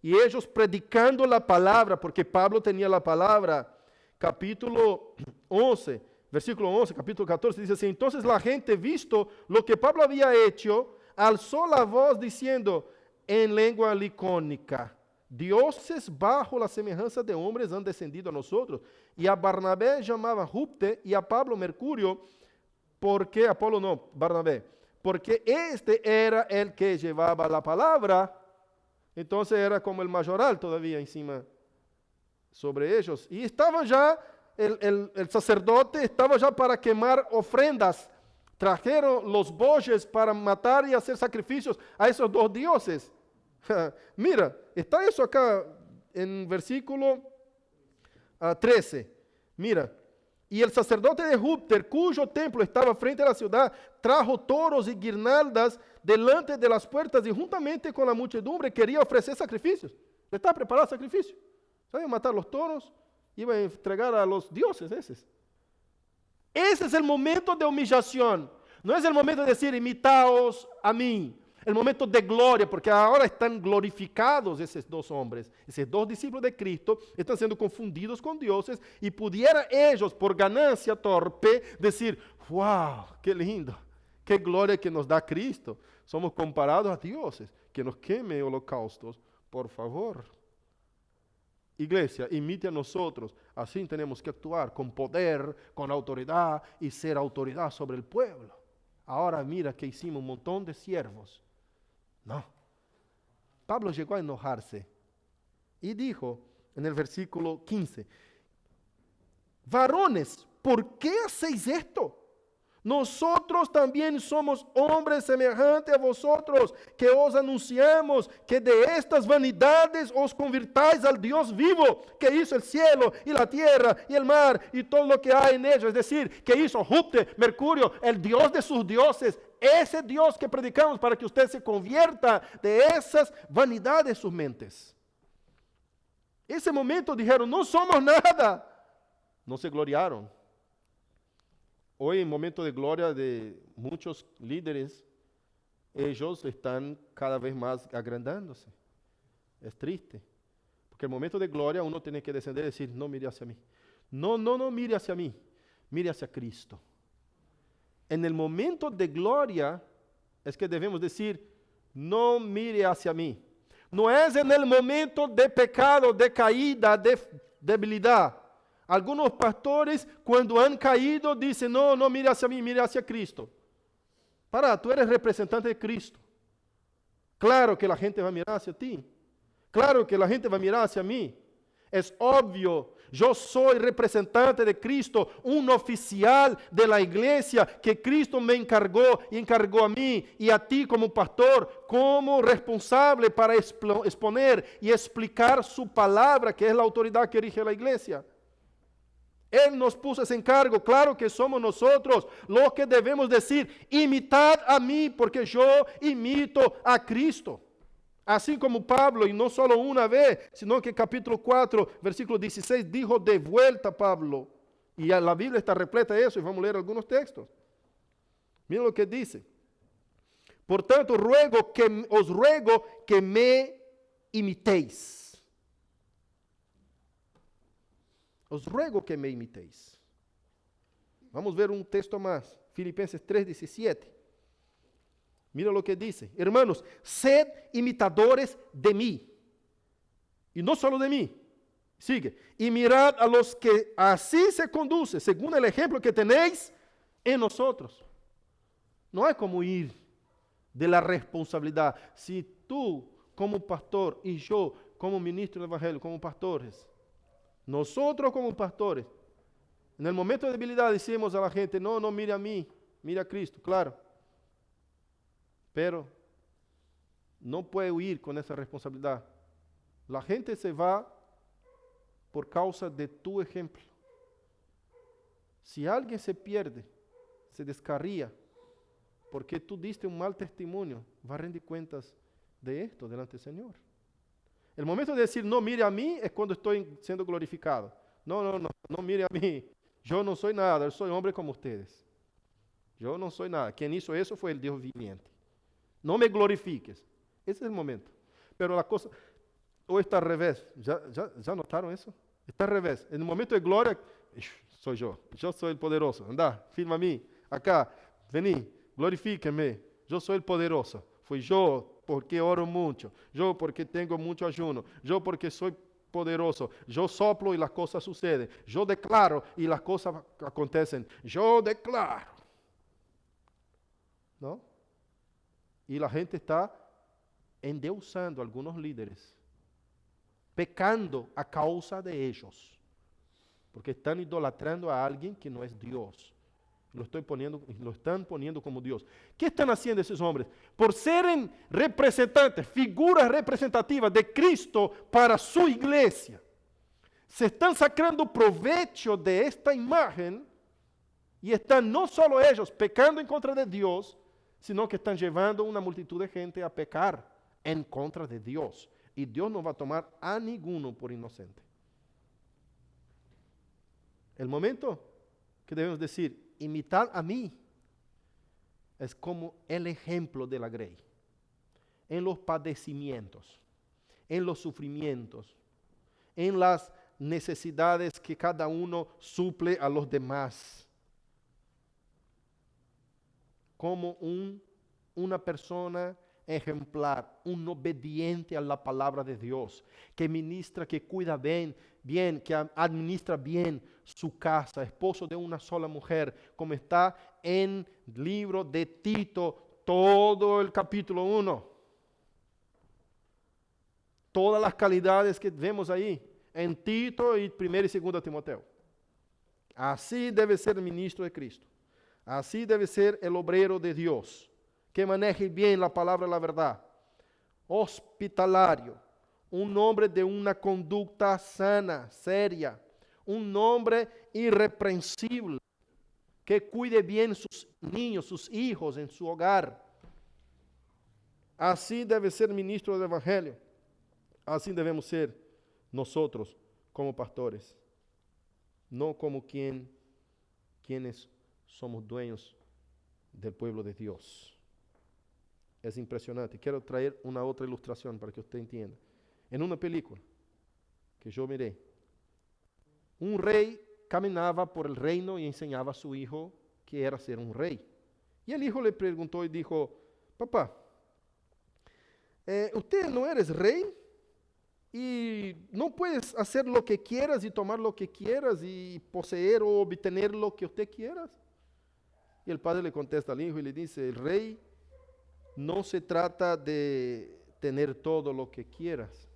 y ellos predicando la palabra, porque Pablo tenía la palabra, capítulo 11, versículo 11, capítulo 14, dice así, entonces la gente, visto lo que Pablo había hecho, alzó la voz diciendo en lengua licónica, dioses bajo la semejanza de hombres han descendido a nosotros, y a Barnabé llamaban Júpiter, y a Pablo Mercurio, porque este era el que llevaba la palabra. Entonces era como el mayoral todavía encima sobre ellos. Y estaba ya, el sacerdote estaba ya para quemar ofrendas. Trajeron los bueyes para matar y hacer sacrificios a esos 2 dioses. Mira, está eso acá en versículo 13. Mira, y el sacerdote de Júpiter, cuyo templo estaba frente a la ciudad, trajo toros y guirnaldas delante de las puertas y juntamente con la muchedumbre quería ofrecer sacrificios. Está preparado el sacrificio. ¿Saben matar los toros Iba a entregar a los dioses esos. Ese es el momento de humillación. No es el momento de decir, imitaos a mí. El momento de gloria, porque ahora están glorificados esos dos hombres. Esos dos discípulos de Cristo están siendo confundidos con dioses y pudiera ellos, por ganancia torpe, decir, wow, qué lindo, qué gloria que nos da Cristo. Somos comparados a dioses, que nos queme holocaustos, por favor. Iglesia, imite a nosotros. Así tenemos que actuar con poder, con autoridad y ser autoridad sobre el pueblo. Ahora mira que hicimos un montón de siervos. No. Pablo llegó a enojarse y dijo en el versículo 15, varones, ¿por qué hacéis esto? Nosotros también somos hombres semejantes a vosotros, que os anunciamos que de estas vanidades os convirtáis al Dios vivo, que hizo el cielo y la tierra y el mar y todo lo que hay en ellos. Es decir, que hizo Júpiter, Mercurio, el Dios de sus dioses. Ese Dios que predicamos para que usted se convierta de esas vanidades de sus mentes. Ese momento dijeron, no somos nada. No se gloriaron. Hoy, en momento de gloria de muchos líderes, ellos están cada vez más agrandándose. Es triste. Porque en el momento de gloria uno tiene que descender y decir, no mire hacia mí. No mire hacia mí. Mire hacia Cristo. En el momento de gloria es que debemos decir, no mire hacia mí. No es en el momento de pecado, de caída, de debilidad. Algunos pastores, cuando han caído, dicen, no mire hacia mí, mire hacia Cristo. Tú eres representante de Cristo. Claro que la gente va a mirar hacia ti. Claro que la gente va a mirar hacia mí. Es obvio, yo soy representante de Cristo, un oficial de la iglesia que Cristo me encargó y encargó a mí y a ti como pastor, como responsable para exponer y explicar su palabra, que es la autoridad que rige la iglesia. Él nos puso ese encargo. Claro que somos nosotros los que debemos decir, imitad a mí, porque yo imito a Cristo. Así como Pablo, y no solo una vez, sino que capítulo 4, versículo 16, dijo de vuelta Pablo. Y la Biblia está repleta de eso, y vamos a leer algunos textos. Miren lo que dice. Por tanto, os ruego que me imitéis. Os ruego que me imitéis. Vamos a ver un texto más. Filipenses 3:17. Mira lo que dice. Hermanos, sed imitadores de mí. Y no solo de mí. Sigue. Y mirad a los que así se conducen, según el ejemplo que tenéis en nosotros. No hay como ir de la responsabilidad. Si tú como pastor y yo como ministro del evangelio, como pastores, nosotros como pastores, en el momento de debilidad decimos a la gente, no mire a mí, mire a Cristo, claro. Pero no puede huir con esa responsabilidad. La gente se va por causa de tu ejemplo. Si alguien se pierde, se descarría, porque tú diste un mal testimonio, va a rendir cuentas de esto delante del Señor. El momento de decir, no mire a mí, es cuando estoy siendo glorificado. No mire a mí. Yo no soy nada, yo soy hombre como ustedes. Yo no soy nada. Quien hizo eso fue el Dios viviente. No me glorifiques. Ese es el momento. Pero la cosa, hoy está al revés. ¿Ya notaron eso? Está al revés. En el momento de gloria, soy yo. Yo soy el poderoso. Anda, firma a mí. Acá, vení, glorifíqueme. Yo soy el poderoso. Fui yo porque oro mucho. Yo porque tengo mucho ayuno. Yo porque soy poderoso. Yo soplo y las cosas suceden. Yo declaro y las cosas acontecen. Yo declaro. ¿No? Y la gente está endeusando a algunos líderes, pecando a causa de ellos, porque están idolatrando a alguien que no es Dios. Lo están poniendo como Dios. ¿Qué están haciendo esos hombres? Por ser representantes, figuras representativas de Cristo para su iglesia, se están sacando provecho de esta imagen y están no solo ellos pecando en contra de Dios, sino que están llevando una multitud de gente a pecar en contra de Dios. Y Dios no va a tomar a ninguno por inocente. El momento que debemos decir, imitad a mí, es como el ejemplo de la Grey. En los padecimientos, en los sufrimientos, en las necesidades que cada uno suple a los demás. Como una persona ejemplar, un obediente a la palabra de Dios, que ministra, que cuida bien, que administra bien su casa, esposo de una sola mujer, como está en el libro de Tito, todo el capítulo 1. Todas las calidades que vemos ahí, en Tito y 1 y 2 Timoteo. Así debe ser el ministro de Cristo. Así debe ser el obrero de Dios, que maneje bien la palabra de la verdad. Hospitalario, un hombre de una conducta sana, seria, un hombre irreprensible, que cuide bien sus niños, sus hijos en su hogar. Así debe ser ministro del Evangelio. Así debemos ser nosotros como pastores, no como quienes somos dueños del pueblo de Dios. Es impresionante. Quiero traer una otra ilustración para que usted entienda. En una película que yo miré, un rey caminaba por el reino y enseñaba a su hijo que era ser un rey. Y el hijo le preguntó y dijo, papá, ¿usted no eres rey? Y no puedes hacer lo que quieras y tomar lo que quieras y poseer o obtener lo que usted quieras. Y el padre le contesta al hijo y le dice, el rey no se trata de tener todo lo que quieras.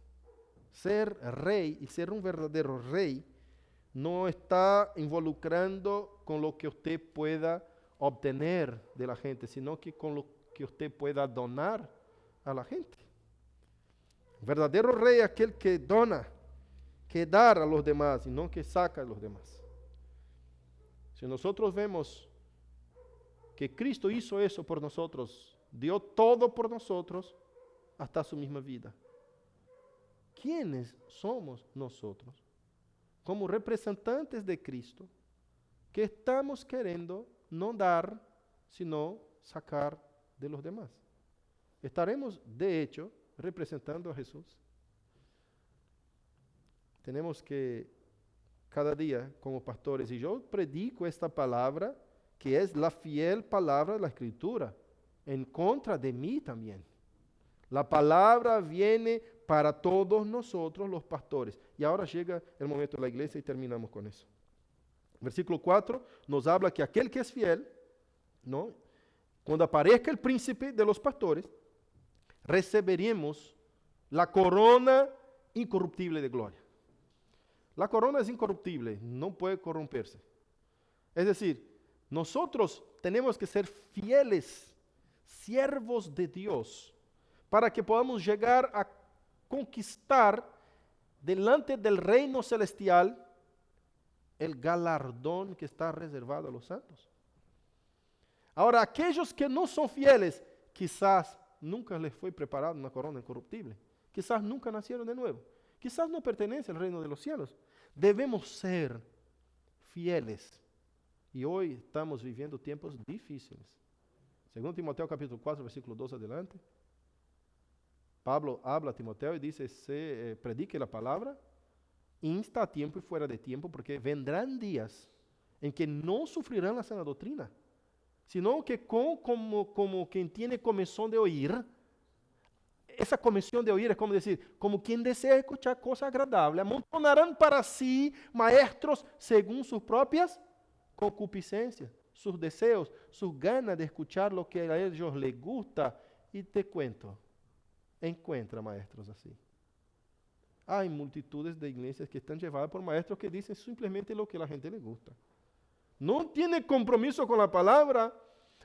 Ser rey y ser un verdadero rey no está involucrando con lo que usted pueda obtener de la gente, sino que con lo que usted pueda donar a la gente. Verdadero rey es aquel que dona, que da a los demás y no que saca a los demás. Si nosotros vemos que Cristo hizo eso por nosotros, dio todo por nosotros hasta su misma vida. ¿Quiénes somos nosotros como representantes de Cristo que estamos queriendo no dar, sino sacar de los demás? Estaremos, de hecho, representando a Jesús. Tenemos que cada día como pastores, y yo predico esta palabra que es la fiel palabra de la Escritura, en contra de mí también. La palabra viene para todos nosotros los pastores. Y ahora llega el momento de la iglesia y terminamos con eso. Versículo 4 nos habla que aquel que es fiel, ¿no? Cuando aparezca el príncipe de los pastores, recibiríamos la corona incorruptible de gloria. La corona es incorruptible, no puede corromperse. Es decir, nosotros tenemos que ser fieles, siervos de Dios, para que podamos llegar a conquistar delante del reino celestial el galardón que está reservado a los santos. Ahora, aquellos que no son fieles, quizás nunca les fue preparada una corona incorruptible. Quizás nunca nacieron de nuevo. Quizás no pertenecen al reino de los cielos. Debemos ser fieles. Y hoy estamos viviendo tiempos difíciles. Según Timoteo capítulo 4, versículo 2 adelante. Pablo habla a Timoteo y dice, predique la palabra, insta a tiempo y fuera de tiempo, porque vendrán días en que no sufrirán la sana doctrina, sino que como quien tiene comezón de oír, esa comezón de oír es como decir, como quien desea escuchar cosas agradables, amontonarán para sí maestros según sus propias concupiscencias, sus deseos, sus ganas de escuchar lo que a ellos les gusta. Y te cuento, encuentra maestros así. Hay multitudes de iglesias que están llevadas por maestros que dicen simplemente lo que a la gente le gusta. No tiene compromiso con la palabra,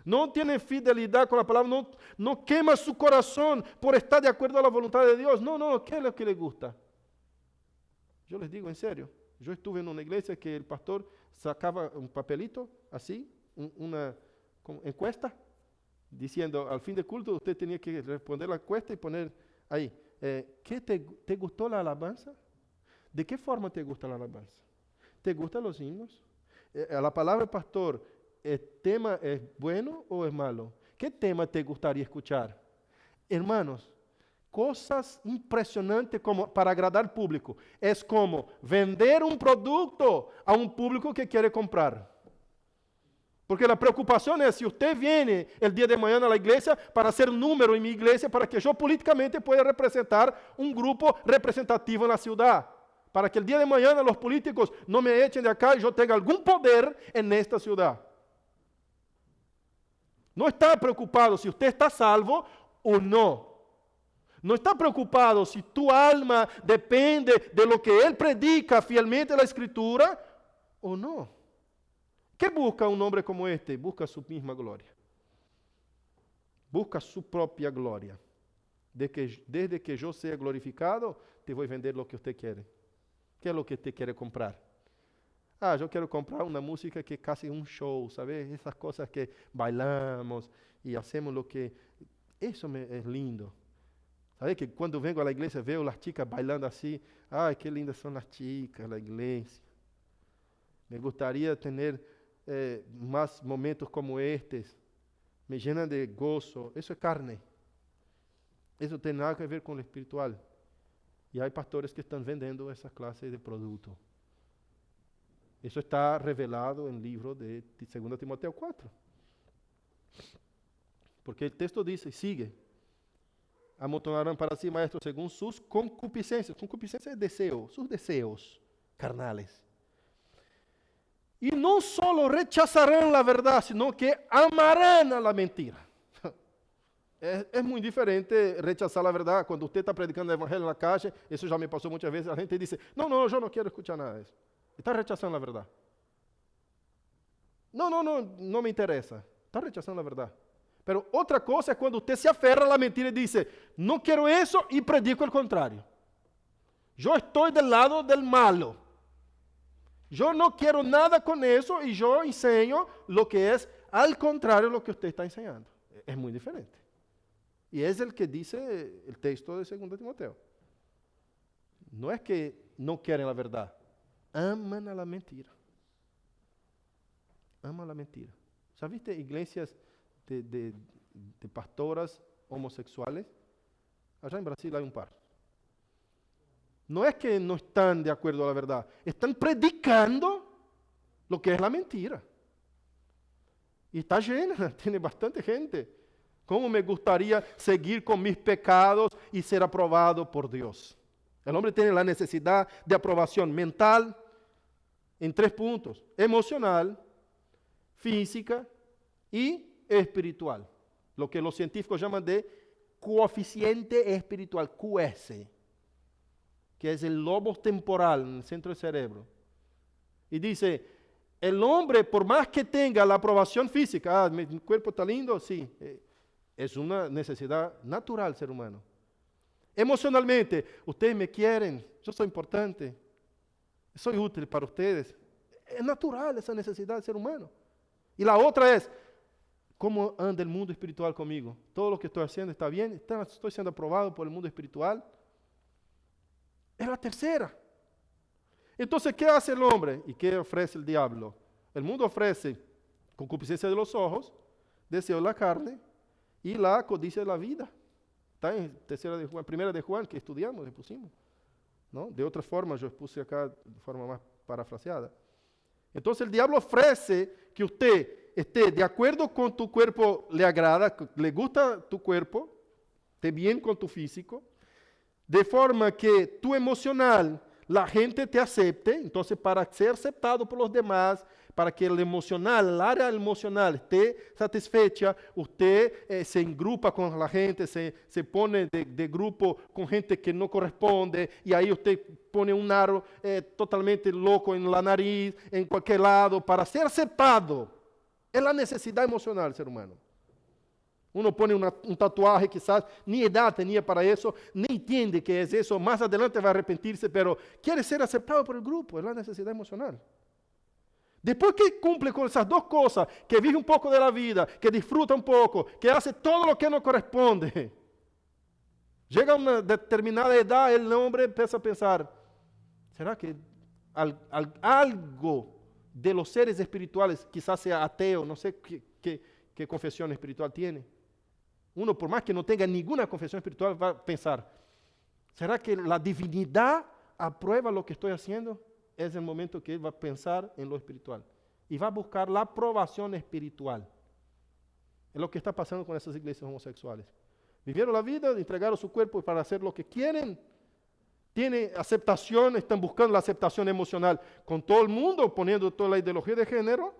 no tiene fidelidad con la palabra, no quema su corazón por estar de acuerdo a la voluntad de Dios. No, ¿qué es lo que le gusta? Yo les digo en serio, yo estuve en una iglesia que el pastor sacaba un papelito así, una encuesta, diciendo al fin del culto usted tenía que responder la encuesta y poner ahí, ¿te gustó la alabanza? ¿De qué forma te gusta la alabanza? ¿Te gustan los himnos? La palabra pastor, ¿el tema es bueno o es malo? ¿Qué tema te gustaría escuchar? Hermanos, cosas impresionantes como para agradar al público. Es como vender un producto a un público que quiere comprar. Porque la preocupación es si usted viene el día de mañana a la iglesia para hacer un número en mi iglesia, para que yo políticamente pueda representar un grupo representativo en la ciudad. Para que el día de mañana los políticos no me echen de acá y yo tenga algún poder en esta ciudad. No está preocupado si usted está salvo o no. No está preocupado si tu alma depende de lo que él predica fielmente en la Escritura o no. ¿Qué busca un hombre como este? Busca su misma gloria. Busca su propia gloria. Desde que yo sea glorificado, te voy a vender lo que usted quiere. ¿Qué es lo que usted quiere comprar? Yo quiero comprar una música que es casi un show, ¿sabes? Esas cosas que bailamos y hacemos lo que... Eso es lindo. ¿Sabes? Que cuando vengo a la iglesia veo las chicas bailando así. Ay, qué lindas son las chicas, la iglesia. Me gustaría tener más momentos como estos. Me llenan de gozo. Eso es carne. Eso no tiene nada que ver con lo espiritual. Y hay pastores que están vendiendo esa clase de producto. Eso está revelado en el libro de 2 Timoteo 4. Porque el texto dice, sigue. Amontonarán para sí maestros según sus concupiscencias. Concupiscencia es deseo, sus deseos carnales. Y no solo rechazarán la verdad, sino que amarán a la mentira. Es muy diferente rechazar la verdad. Cuando usted está predicando el evangelio en la calle, eso ya me pasó muchas veces, la gente dice, no, yo no quiero escuchar nada de eso. Está rechazando la verdad. No me interesa. Está rechazando la verdad. Pero otra cosa es cuando usted se aferra a la mentira y dice, no quiero eso y predico el contrario. Yo estoy del lado del malo. Yo no quiero nada con eso y yo enseño lo que es al contrario de lo que usted está enseñando. Es muy diferente. Y es el que dice el texto de 2 Timoteo. No es que no quieren la verdad. Aman a la mentira. Aman la mentira. ¿Sabiste iglesias de pastoras homosexuales? Allá en Brasil hay un par. No es que no están de acuerdo a la verdad, están predicando lo que es la mentira. Y está llena, tiene bastante gente. ¿Cómo me gustaría seguir con mis pecados y ser aprobado por Dios? El hombre tiene la necesidad de aprobación mental en 3 puntos: emocional, física y espiritual. Lo que los científicos llaman de coeficiente espiritual, QS, que es el lobo temporal en el centro del cerebro. Y dice, el hombre, por más que tenga la aprobación física, mi cuerpo está lindo, sí, es una necesidad natural ser humano. Emocionalmente, ustedes me quieren, yo soy importante, soy útil para ustedes. Es natural esa necesidad del ser humano. Y la otra es, ¿cómo anda el mundo espiritual conmigo? ¿Todo lo que estoy haciendo está bien? ¿Estoy siendo aprobado por el mundo espiritual? Es la tercera. Entonces, ¿qué hace el hombre? ¿Y qué ofrece el diablo? El mundo ofrece concupiscencia de los ojos, deseo de la carne y la codicia de la vida. Está en 1 de Juan, que estudiamos, le pusimos. ¿No? De otra forma, yo puse acá de forma más parafraseada. Entonces, el diablo ofrece que usted esté de acuerdo con tu cuerpo, le agrada, le gusta tu cuerpo, esté bien con tu físico, de forma que tu emocional, la gente te acepte. Entonces, para ser aceptado por los demás, para que el emocional, el área emocional esté satisfecha, usted se engrupa con la gente, se pone de grupo con gente que no corresponde, y ahí usted pone un aro totalmente loco en la nariz, en cualquier lado, para ser aceptado. Es la necesidad emocional del ser humano. Uno pone un tatuaje, quizás ni edad tenía para eso, ni entiende que es eso, más adelante va a arrepentirse, pero quiere ser aceptado por el grupo, es la necesidad emocional. Después que cumple con esas 2 cosas, que vive un poco de la vida, que disfruta un poco, que hace todo lo que no corresponde, llega a una determinada edad, el hombre empieza a pensar, ¿será que algo de los seres espirituales, quizás sea ateo, no sé qué confesión espiritual tiene. Uno, por más que no tenga ninguna confesión espiritual, va a pensar, ¿será que la divinidad aprueba lo que estoy haciendo? Es el momento que él va a pensar en lo espiritual y va a buscar la aprobación espiritual. Es lo que está pasando con esas iglesias homosexuales. Vivieron la vida, entregaron su cuerpo para hacer lo que quieren. Tienen aceptación, están buscando la aceptación emocional con todo el mundo, poniendo toda la ideología de género.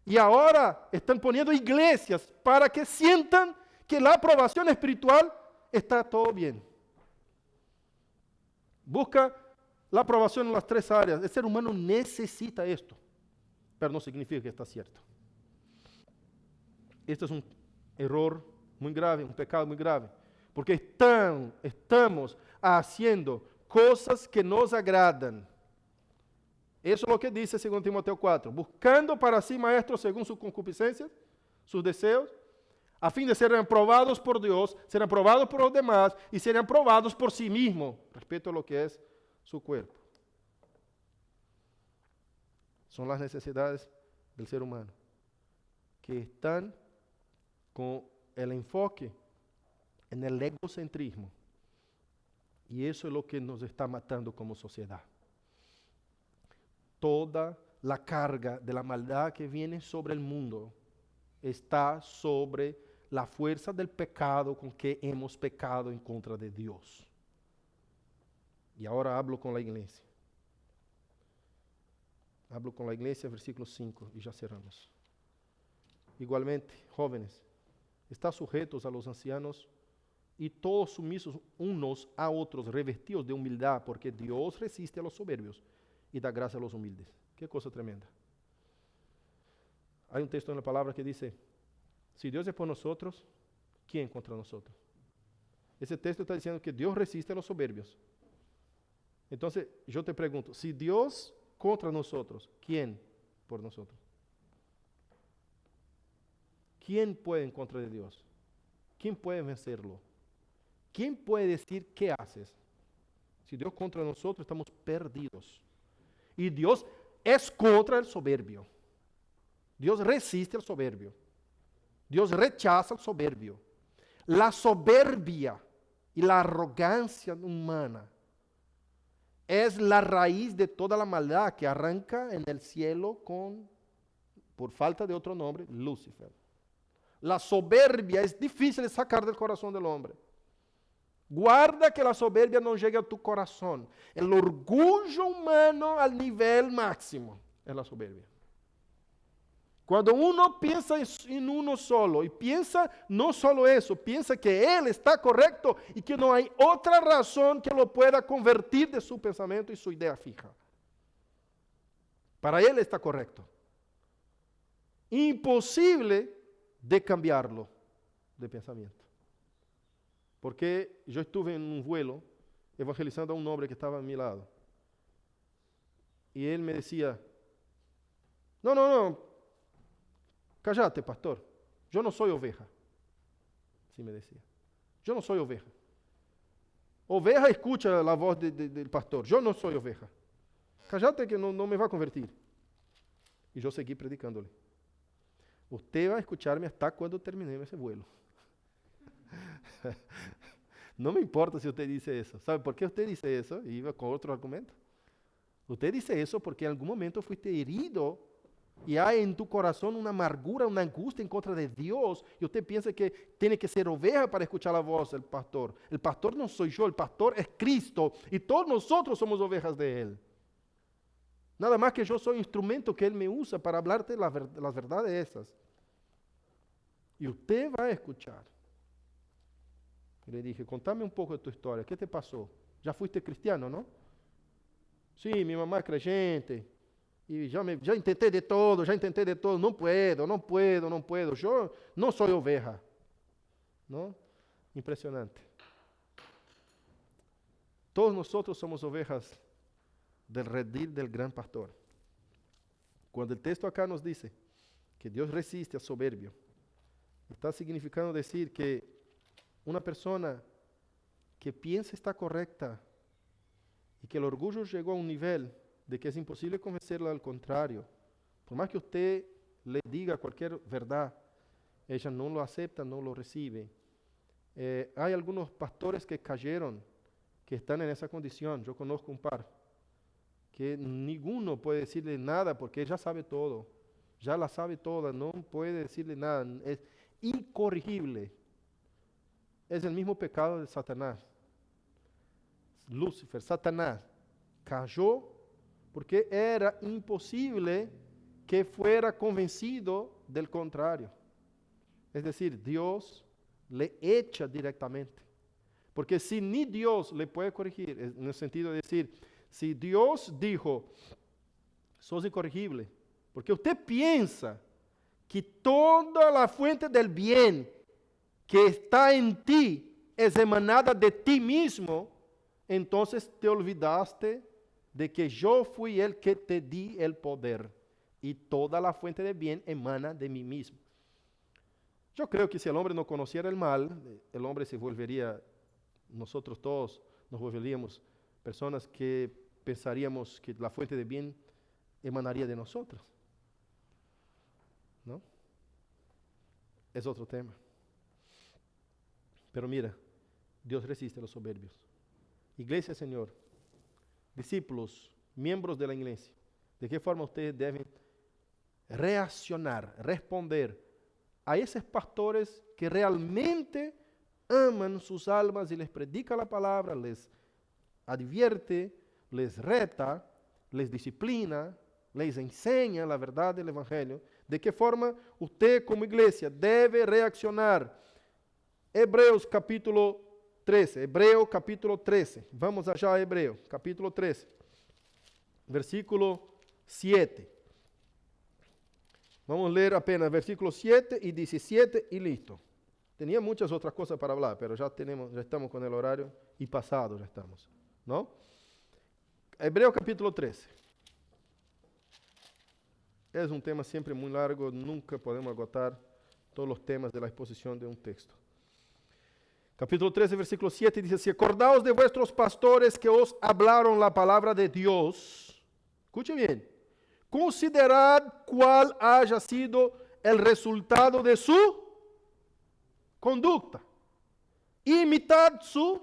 Y ahora están poniendo iglesias para que sientan que la aprobación espiritual está todo bien. Busca la aprobación en las tres áreas. El ser humano necesita esto, pero no significa que está cierto. Este es un error muy grave, un pecado muy grave, porque estamos haciendo cosas que nos agradan. Eso es lo que dice 2 Timoteo 4, buscando para sí maestros según sus concupiscencias, sus deseos, a fin de ser aprobados por Dios, ser aprobados por los demás y ser aprobados por sí mismo, respecto a lo que es su cuerpo. Son las necesidades del ser humano, que están con el enfoque en el egocentrismo. Y eso es lo que nos está matando como sociedad. Toda la carga de la maldad que viene sobre el mundo está sobre la fuerza del pecado con que hemos pecado en contra de Dios. Y ahora hablo con la iglesia. Hablo con la iglesia, versículo 5, y ya cerramos. Igualmente, jóvenes, están sujetos a los ancianos y todos sumisos unos a otros, revestidos de humildad, porque Dios resiste a los soberbios y da gracia a los humildes. Qué cosa tremenda. Hay un texto en la palabra que dice, si Dios es por nosotros, ¿quién contra nosotros? Ese texto está diciendo que Dios resiste a los soberbios. Entonces, yo te pregunto, si Dios contra nosotros, ¿quién por nosotros? ¿Quién puede en contra de Dios? ¿Quién puede vencerlo? ¿Quién puede decir qué haces? Si Dios contra nosotros, estamos perdidos. Y Dios es contra el soberbio. Dios resiste al soberbio. Dios rechaza al soberbio. La soberbia y la arrogancia humana es la raíz de toda la maldad que arranca en el cielo por falta de otro nombre, Lucifer. La soberbia es difícil de sacar del corazón del hombre. Guarda que la soberbia no llegue a tu corazón. El orgullo humano al nivel máximo es la soberbia. Cuando uno piensa en uno solo y piensa no solo eso, piensa que él está correcto y que no hay otra razón que lo pueda convertir de su pensamiento y su idea fija. Para él está correcto. Imposible de cambiarlo de pensamiento. Porque yo estuve en un vuelo evangelizando a un hombre que estaba a mi lado. Y él me decía, no, cállate, pastor, yo no soy oveja. Así me decía, yo no soy oveja. Oveja escucha la voz del pastor, yo no soy oveja. Cállate que no me va a convertir. Y yo seguí predicándole. Usted va a escucharme hasta cuando termine ese vuelo. No me importa si usted dice eso. ¿Sabe por qué usted dice eso? Y iba con otro argumento. Usted dice eso porque en algún momento fuiste herido y hay en tu corazón una amargura, una angustia en contra de Dios y usted piensa que tiene que ser oveja para escuchar la voz del pastor. El pastor no soy yo, el pastor es Cristo y todos nosotros somos ovejas de Él. Nada más que yo soy instrumento que Él me usa para hablarte las verdades esas. Y usted va a escuchar. Y le dije, contame un poco de tu historia. ¿Qué te pasó? Ya fuiste cristiano, ¿no? Sí, mi mamá es creyente. Y ya intenté de todo. No puedo. Yo no soy oveja. ¿No? Impresionante. Todos nosotros somos ovejas del redil del gran pastor. Cuando el texto acá nos dice que Dios resiste al soberbio, está significando decir que una persona que piensa está correcta y que el orgullo llegó a un nivel de que es imposible convencerla al contrario. Por más que usted le diga cualquier verdad, ella no lo acepta, no lo recibe. Hay algunos pastores que cayeron, que están en esa condición. Yo conozco un par, que ninguno puede decirle nada porque ella sabe todo. Ya la sabe toda, no puede decirle nada. Es incorregible. Es el mismo pecado de Satanás. Lúcifer, Satanás, cayó porque era imposible que fuera convencido del contrario. Es decir, Dios le echa directamente. Porque si ni Dios le puede corregir, en el sentido de decir, si Dios dijo, sos incorregible, porque usted piensa que toda la fuente del bien que está en ti es emanada de ti mismo, entonces te olvidaste de que yo fui el que te di el poder y toda la fuente del bien emana de mí mismo. Yo creo que si el hombre no conociera el mal, el hombre se volvería, nosotros todos nos volveríamos personas que pensaríamos que la fuente del bien emanaría de nosotros, ¿no? Es otro tema. Pero mira, Dios resiste a los soberbios. Iglesia, Señor, discípulos, miembros de la iglesia, ¿de qué forma ustedes deben reaccionar, responder a esos pastores que realmente aman sus almas y les predica la palabra, les advierte, les reta, les disciplina, les enseña la verdad del evangelio? ¿De qué forma usted como iglesia debe reaccionar? Hebreos capítulo 13, Hebreo capítulo 13. Vamos allá a Hebreo, capítulo 13, versículo 7. Vamos a leer apenas versículos 7 y 17 y listo. Tenía muchas otras cosas para hablar, pero ya estamos con el horario y pasado ya estamos, ¿no? Hebreo capítulo 13. Es un tema siempre muy largo, nunca podemos agotar todos los temas de la exposición de un texto. Capítulo 13, versículo 7 dice así: acordaos de vuestros pastores que os hablaron la palabra de Dios. Escuche bien. Considerad cuál haya sido el resultado de su conducta. Imitad su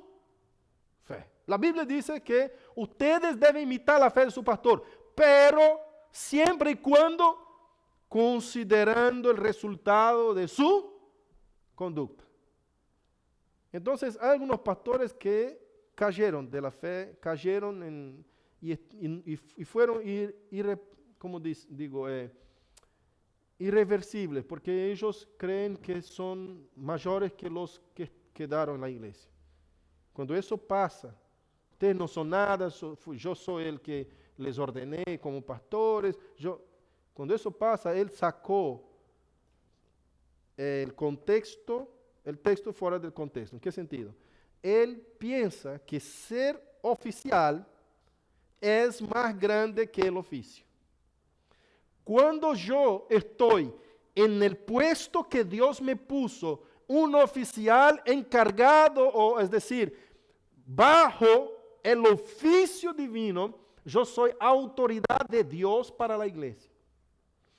fe. La Biblia dice que ustedes deben imitar la fe de su pastor, pero siempre y cuando considerando el resultado de su conducta. Entonces, hay algunos pastores que cayeron de la fe, cayeron y fueron irreversibles, porque ellos creen que son mayores que los que quedaron en la iglesia. Cuando eso pasa, ustedes no son nada, yo soy el que les ordené como pastores. Cuando eso pasa, él sacó el texto fuera del contexto. ¿En qué sentido? Él piensa que ser oficial es más grande que el oficio. Cuando yo estoy en el puesto que Dios me puso, un oficial encargado, o es decir, bajo el oficio divino, yo soy autoridad de Dios para la iglesia.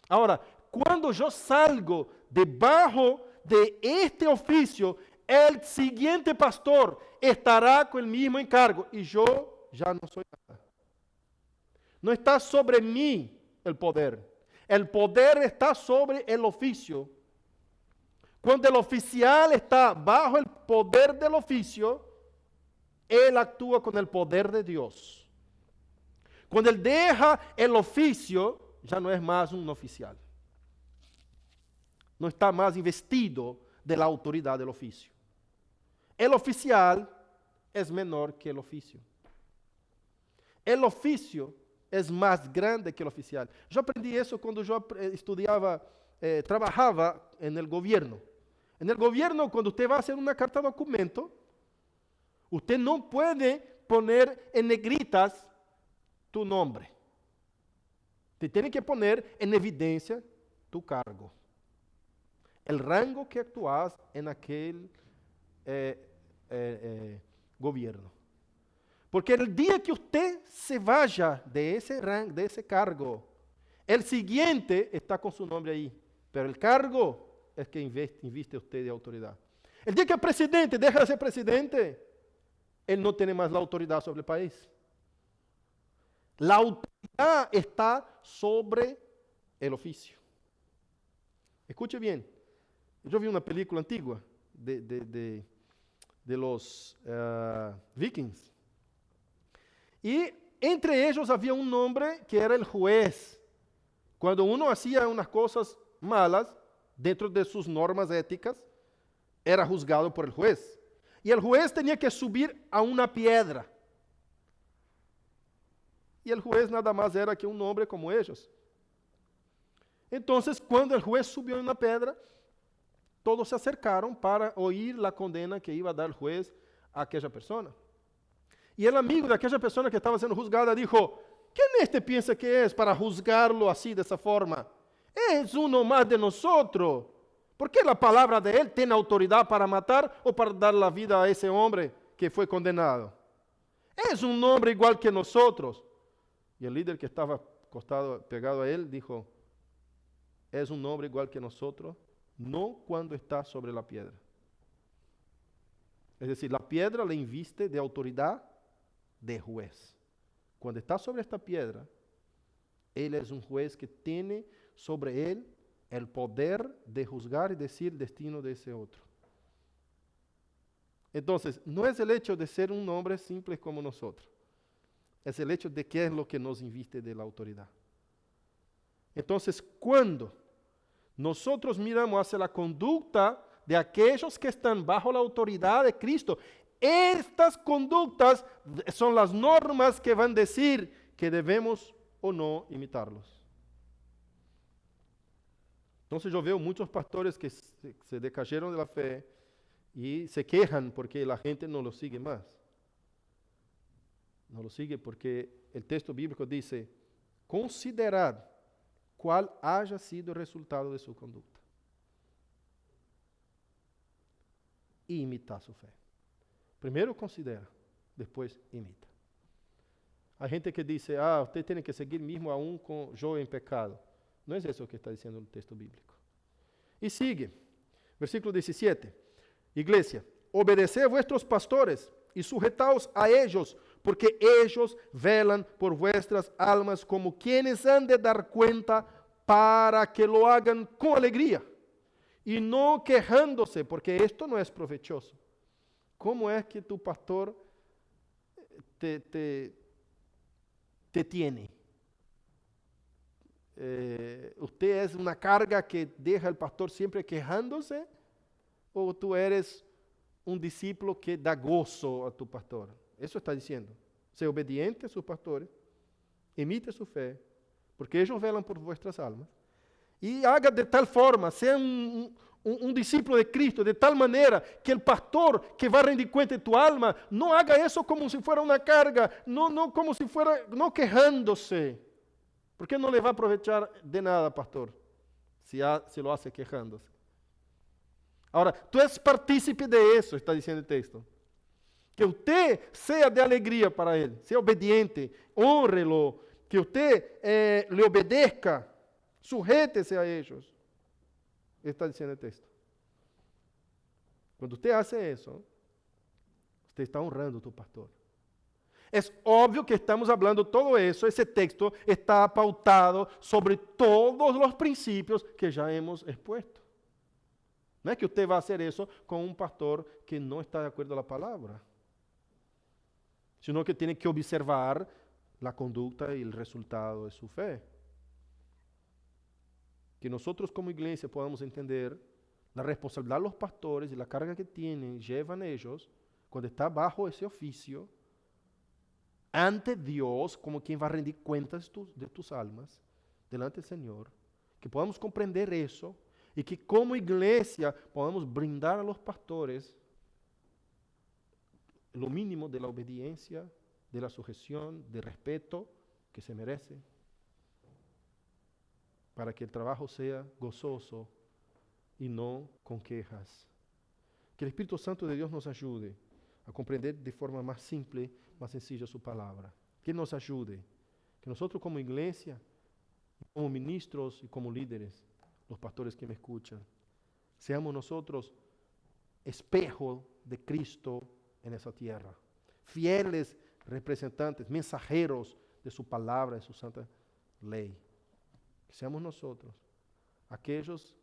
Ahora, cuando yo salgo debajo de este oficio, el siguiente pastor estará con el mismo encargo y yo ya no soy nada. No está sobre mí el poder. El poder está sobre el oficio. Cuando el oficial está bajo el poder del oficio, él actúa con el poder de Dios. Cuando él deja el oficio, ya no es más un oficial. No está más investido de la autoridad del oficio. El oficial es menor que el oficio. El oficio es más grande que el oficial. Yo aprendí eso cuando yo estudiaba, trabajaba en el gobierno. En el gobierno, cuando usted va a hacer una carta de documento, usted no puede poner en negritas tu nombre. Te tiene que poner en evidencia tu cargo. El rango que actúas en aquel gobierno. Porque el día que usted se vaya de ese rango, de ese cargo, el siguiente está con su nombre ahí. Pero el cargo es que inviste usted de autoridad. El día que el presidente deja de ser presidente, él no tiene más la autoridad sobre el país. La autoridad está sobre el oficio. Escuche bien. Yo vi una película antigua de los vikings. Y entre ellos había un hombre que era el juez. Cuando uno hacía unas cosas malas dentro de sus normas éticas, era juzgado por el juez. Y el juez tenía que subir a una piedra. Y el juez nada más era que un hombre como ellos. Entonces, cuando el juez subió en una piedra, todos se acercaron para oír la condena que iba a dar el juez a aquella persona. Y el amigo de aquella persona que estaba siendo juzgada dijo, ¿quién este piensa que es para juzgarlo así, de esa forma? Es uno más de nosotros. ¿Por qué la palabra de él tiene autoridad para matar o para dar la vida a ese hombre que fue condenado? Es un hombre igual que nosotros. Y el líder que estaba pegado a él dijo, es un hombre igual que nosotros, no cuando está sobre la piedra. Es decir, la piedra le inviste de autoridad de juez. Cuando está sobre esta piedra, él es un juez que tiene sobre él el poder de juzgar y decir el destino de ese otro. Entonces, no es el hecho de ser un hombre simple como nosotros. Es el hecho de qué es lo que nos inviste de la autoridad. Entonces, cuando nosotros miramos hacia la conducta de aquellos que están bajo la autoridad de Cristo, estas conductas son las normas que van a decir que debemos o no imitarlos. Entonces yo veo muchos pastores que se decayeron de la fe y se quejan porque la gente no lo sigue más. No lo sigue porque el texto bíblico dice, considerad cuál haya sido el resultado de su conducta y imitad su fe. Primero considera, después imita. Hay gente que dice, usted tiene que seguir mismo aún con yo en pecado. No es eso que está diciendo el texto bíblico. Y sigue, versículo 17. Iglesia, obedeced a vuestros pastores y sujetaos a ellos, porque ellos velan por vuestras almas como quienes han de dar cuenta para que lo hagan con alegría y no quejándose, porque esto no es provechoso. ¿Cómo es que tu pastor te tiene? ¿Usted es una carga que deja al pastor siempre quejándose? ¿O tú eres un discípulo que da gozo a tu pastor? Eso está diciendo. Sea obediente a sus pastores, imite su fe, porque ellos velan por vuestras almas. Y haga de tal forma, sea un discípulo de Cristo, de tal manera que el pastor que va a rendir cuenta de tu alma, no haga eso como si fuera una carga, no como si fuera, no quejándose. Porque no le va a aprovechar de nada, pastor, si lo hace quejándose. Ahora, tú eres partícipe de eso, está diciendo el texto. Que usted sea de alegría para él, sea obediente, honrelo, que usted le obedezca, sujétese a ellos. Está diciendo el texto. Cuando usted hace eso, usted está honrando a tu pastor. Es obvio que estamos hablando todo eso, ese texto está pautado sobre todos los principios que ya hemos expuesto. No es que usted va a hacer eso con un pastor que no está de acuerdo a la palabra, sino que tiene que observar la conducta y el resultado de su fe. Que nosotros como iglesia podamos entender la responsabilidad de los pastores y la carga que tienen, llevan ellos, cuando está bajo ese oficio, ante Dios, como quien va a rendir cuentas de tus almas, delante del Señor, que podamos comprender eso y que como iglesia podamos brindar a los pastores lo mínimo de la obediencia, de la sujeción, de respeto que se merece, para que el trabajo sea gozoso y no con quejas. Que el Espíritu Santo de Dios nos ayude a comprender de forma más simple más sencilla su palabra. Que nos ayude. Que nosotros como iglesia, como ministros y como líderes, los pastores que me escuchan, seamos nosotros espejo de Cristo en esa tierra. Fieles representantes, mensajeros de su palabra, de su santa ley. Que seamos nosotros aquellos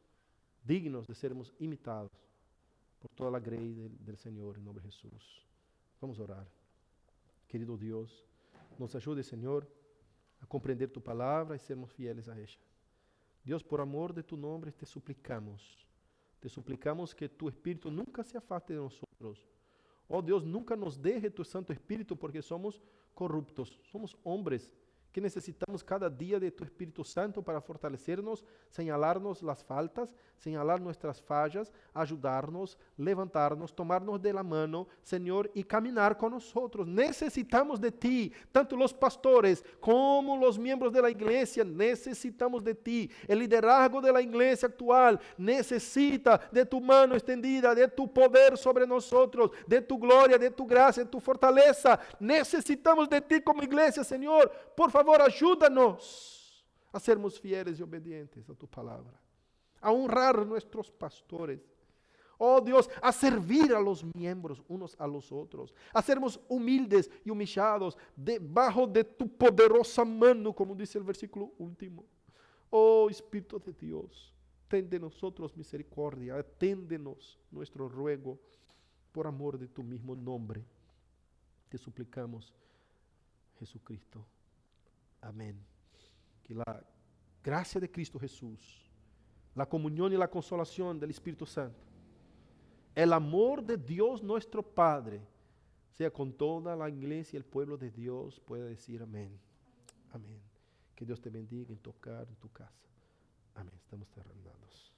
dignos de sermos imitados por toda la grey del Señor en nombre de Jesús. Vamos a orar. Querido Dios, nos ayude, Señor, a comprender tu palabra y sermos fieles a ella. Dios, por amor de tu nombre, te suplicamos que tu Espíritu nunca se afaste de nosotros. Oh Dios, nunca nos deje tu Santo Espíritu, porque somos corruptos, somos hombres que necesitamos cada día de tu Espíritu Santo para fortalecernos, señalarnos las faltas, señalar nuestras fallas, ayudarnos, levantarnos, tomarnos de la mano, Señor, y caminar con nosotros. Necesitamos de ti, tanto los pastores como los miembros de la iglesia, necesitamos de ti. El liderazgo de la iglesia actual necesita de tu mano extendida, de tu poder sobre nosotros, de tu gloria, de tu gracia, de tu fortaleza. Necesitamos de ti como iglesia, Señor. Por favor, ayúdanos a sermos fieles y obedientes a tu palabra, a honrar nuestros pastores. Oh Dios, a servir a los miembros unos a los otros, a sermos humildes y humillados debajo de tu poderosa mano, como dice el versículo último. Oh Espíritu de Dios, ten de nosotros misericordia, aténdenos nuestro ruego por amor de tu mismo nombre. Te suplicamos, Jesucristo. Amén. Que la gracia de Cristo Jesús, la comunión y la consolación del Espíritu Santo, el amor de Dios nuestro Padre, sea con toda la iglesia y el pueblo de Dios pueda decir amén. Amén. Que Dios te bendiga en tocar en tu casa. Amén. Estamos terminados.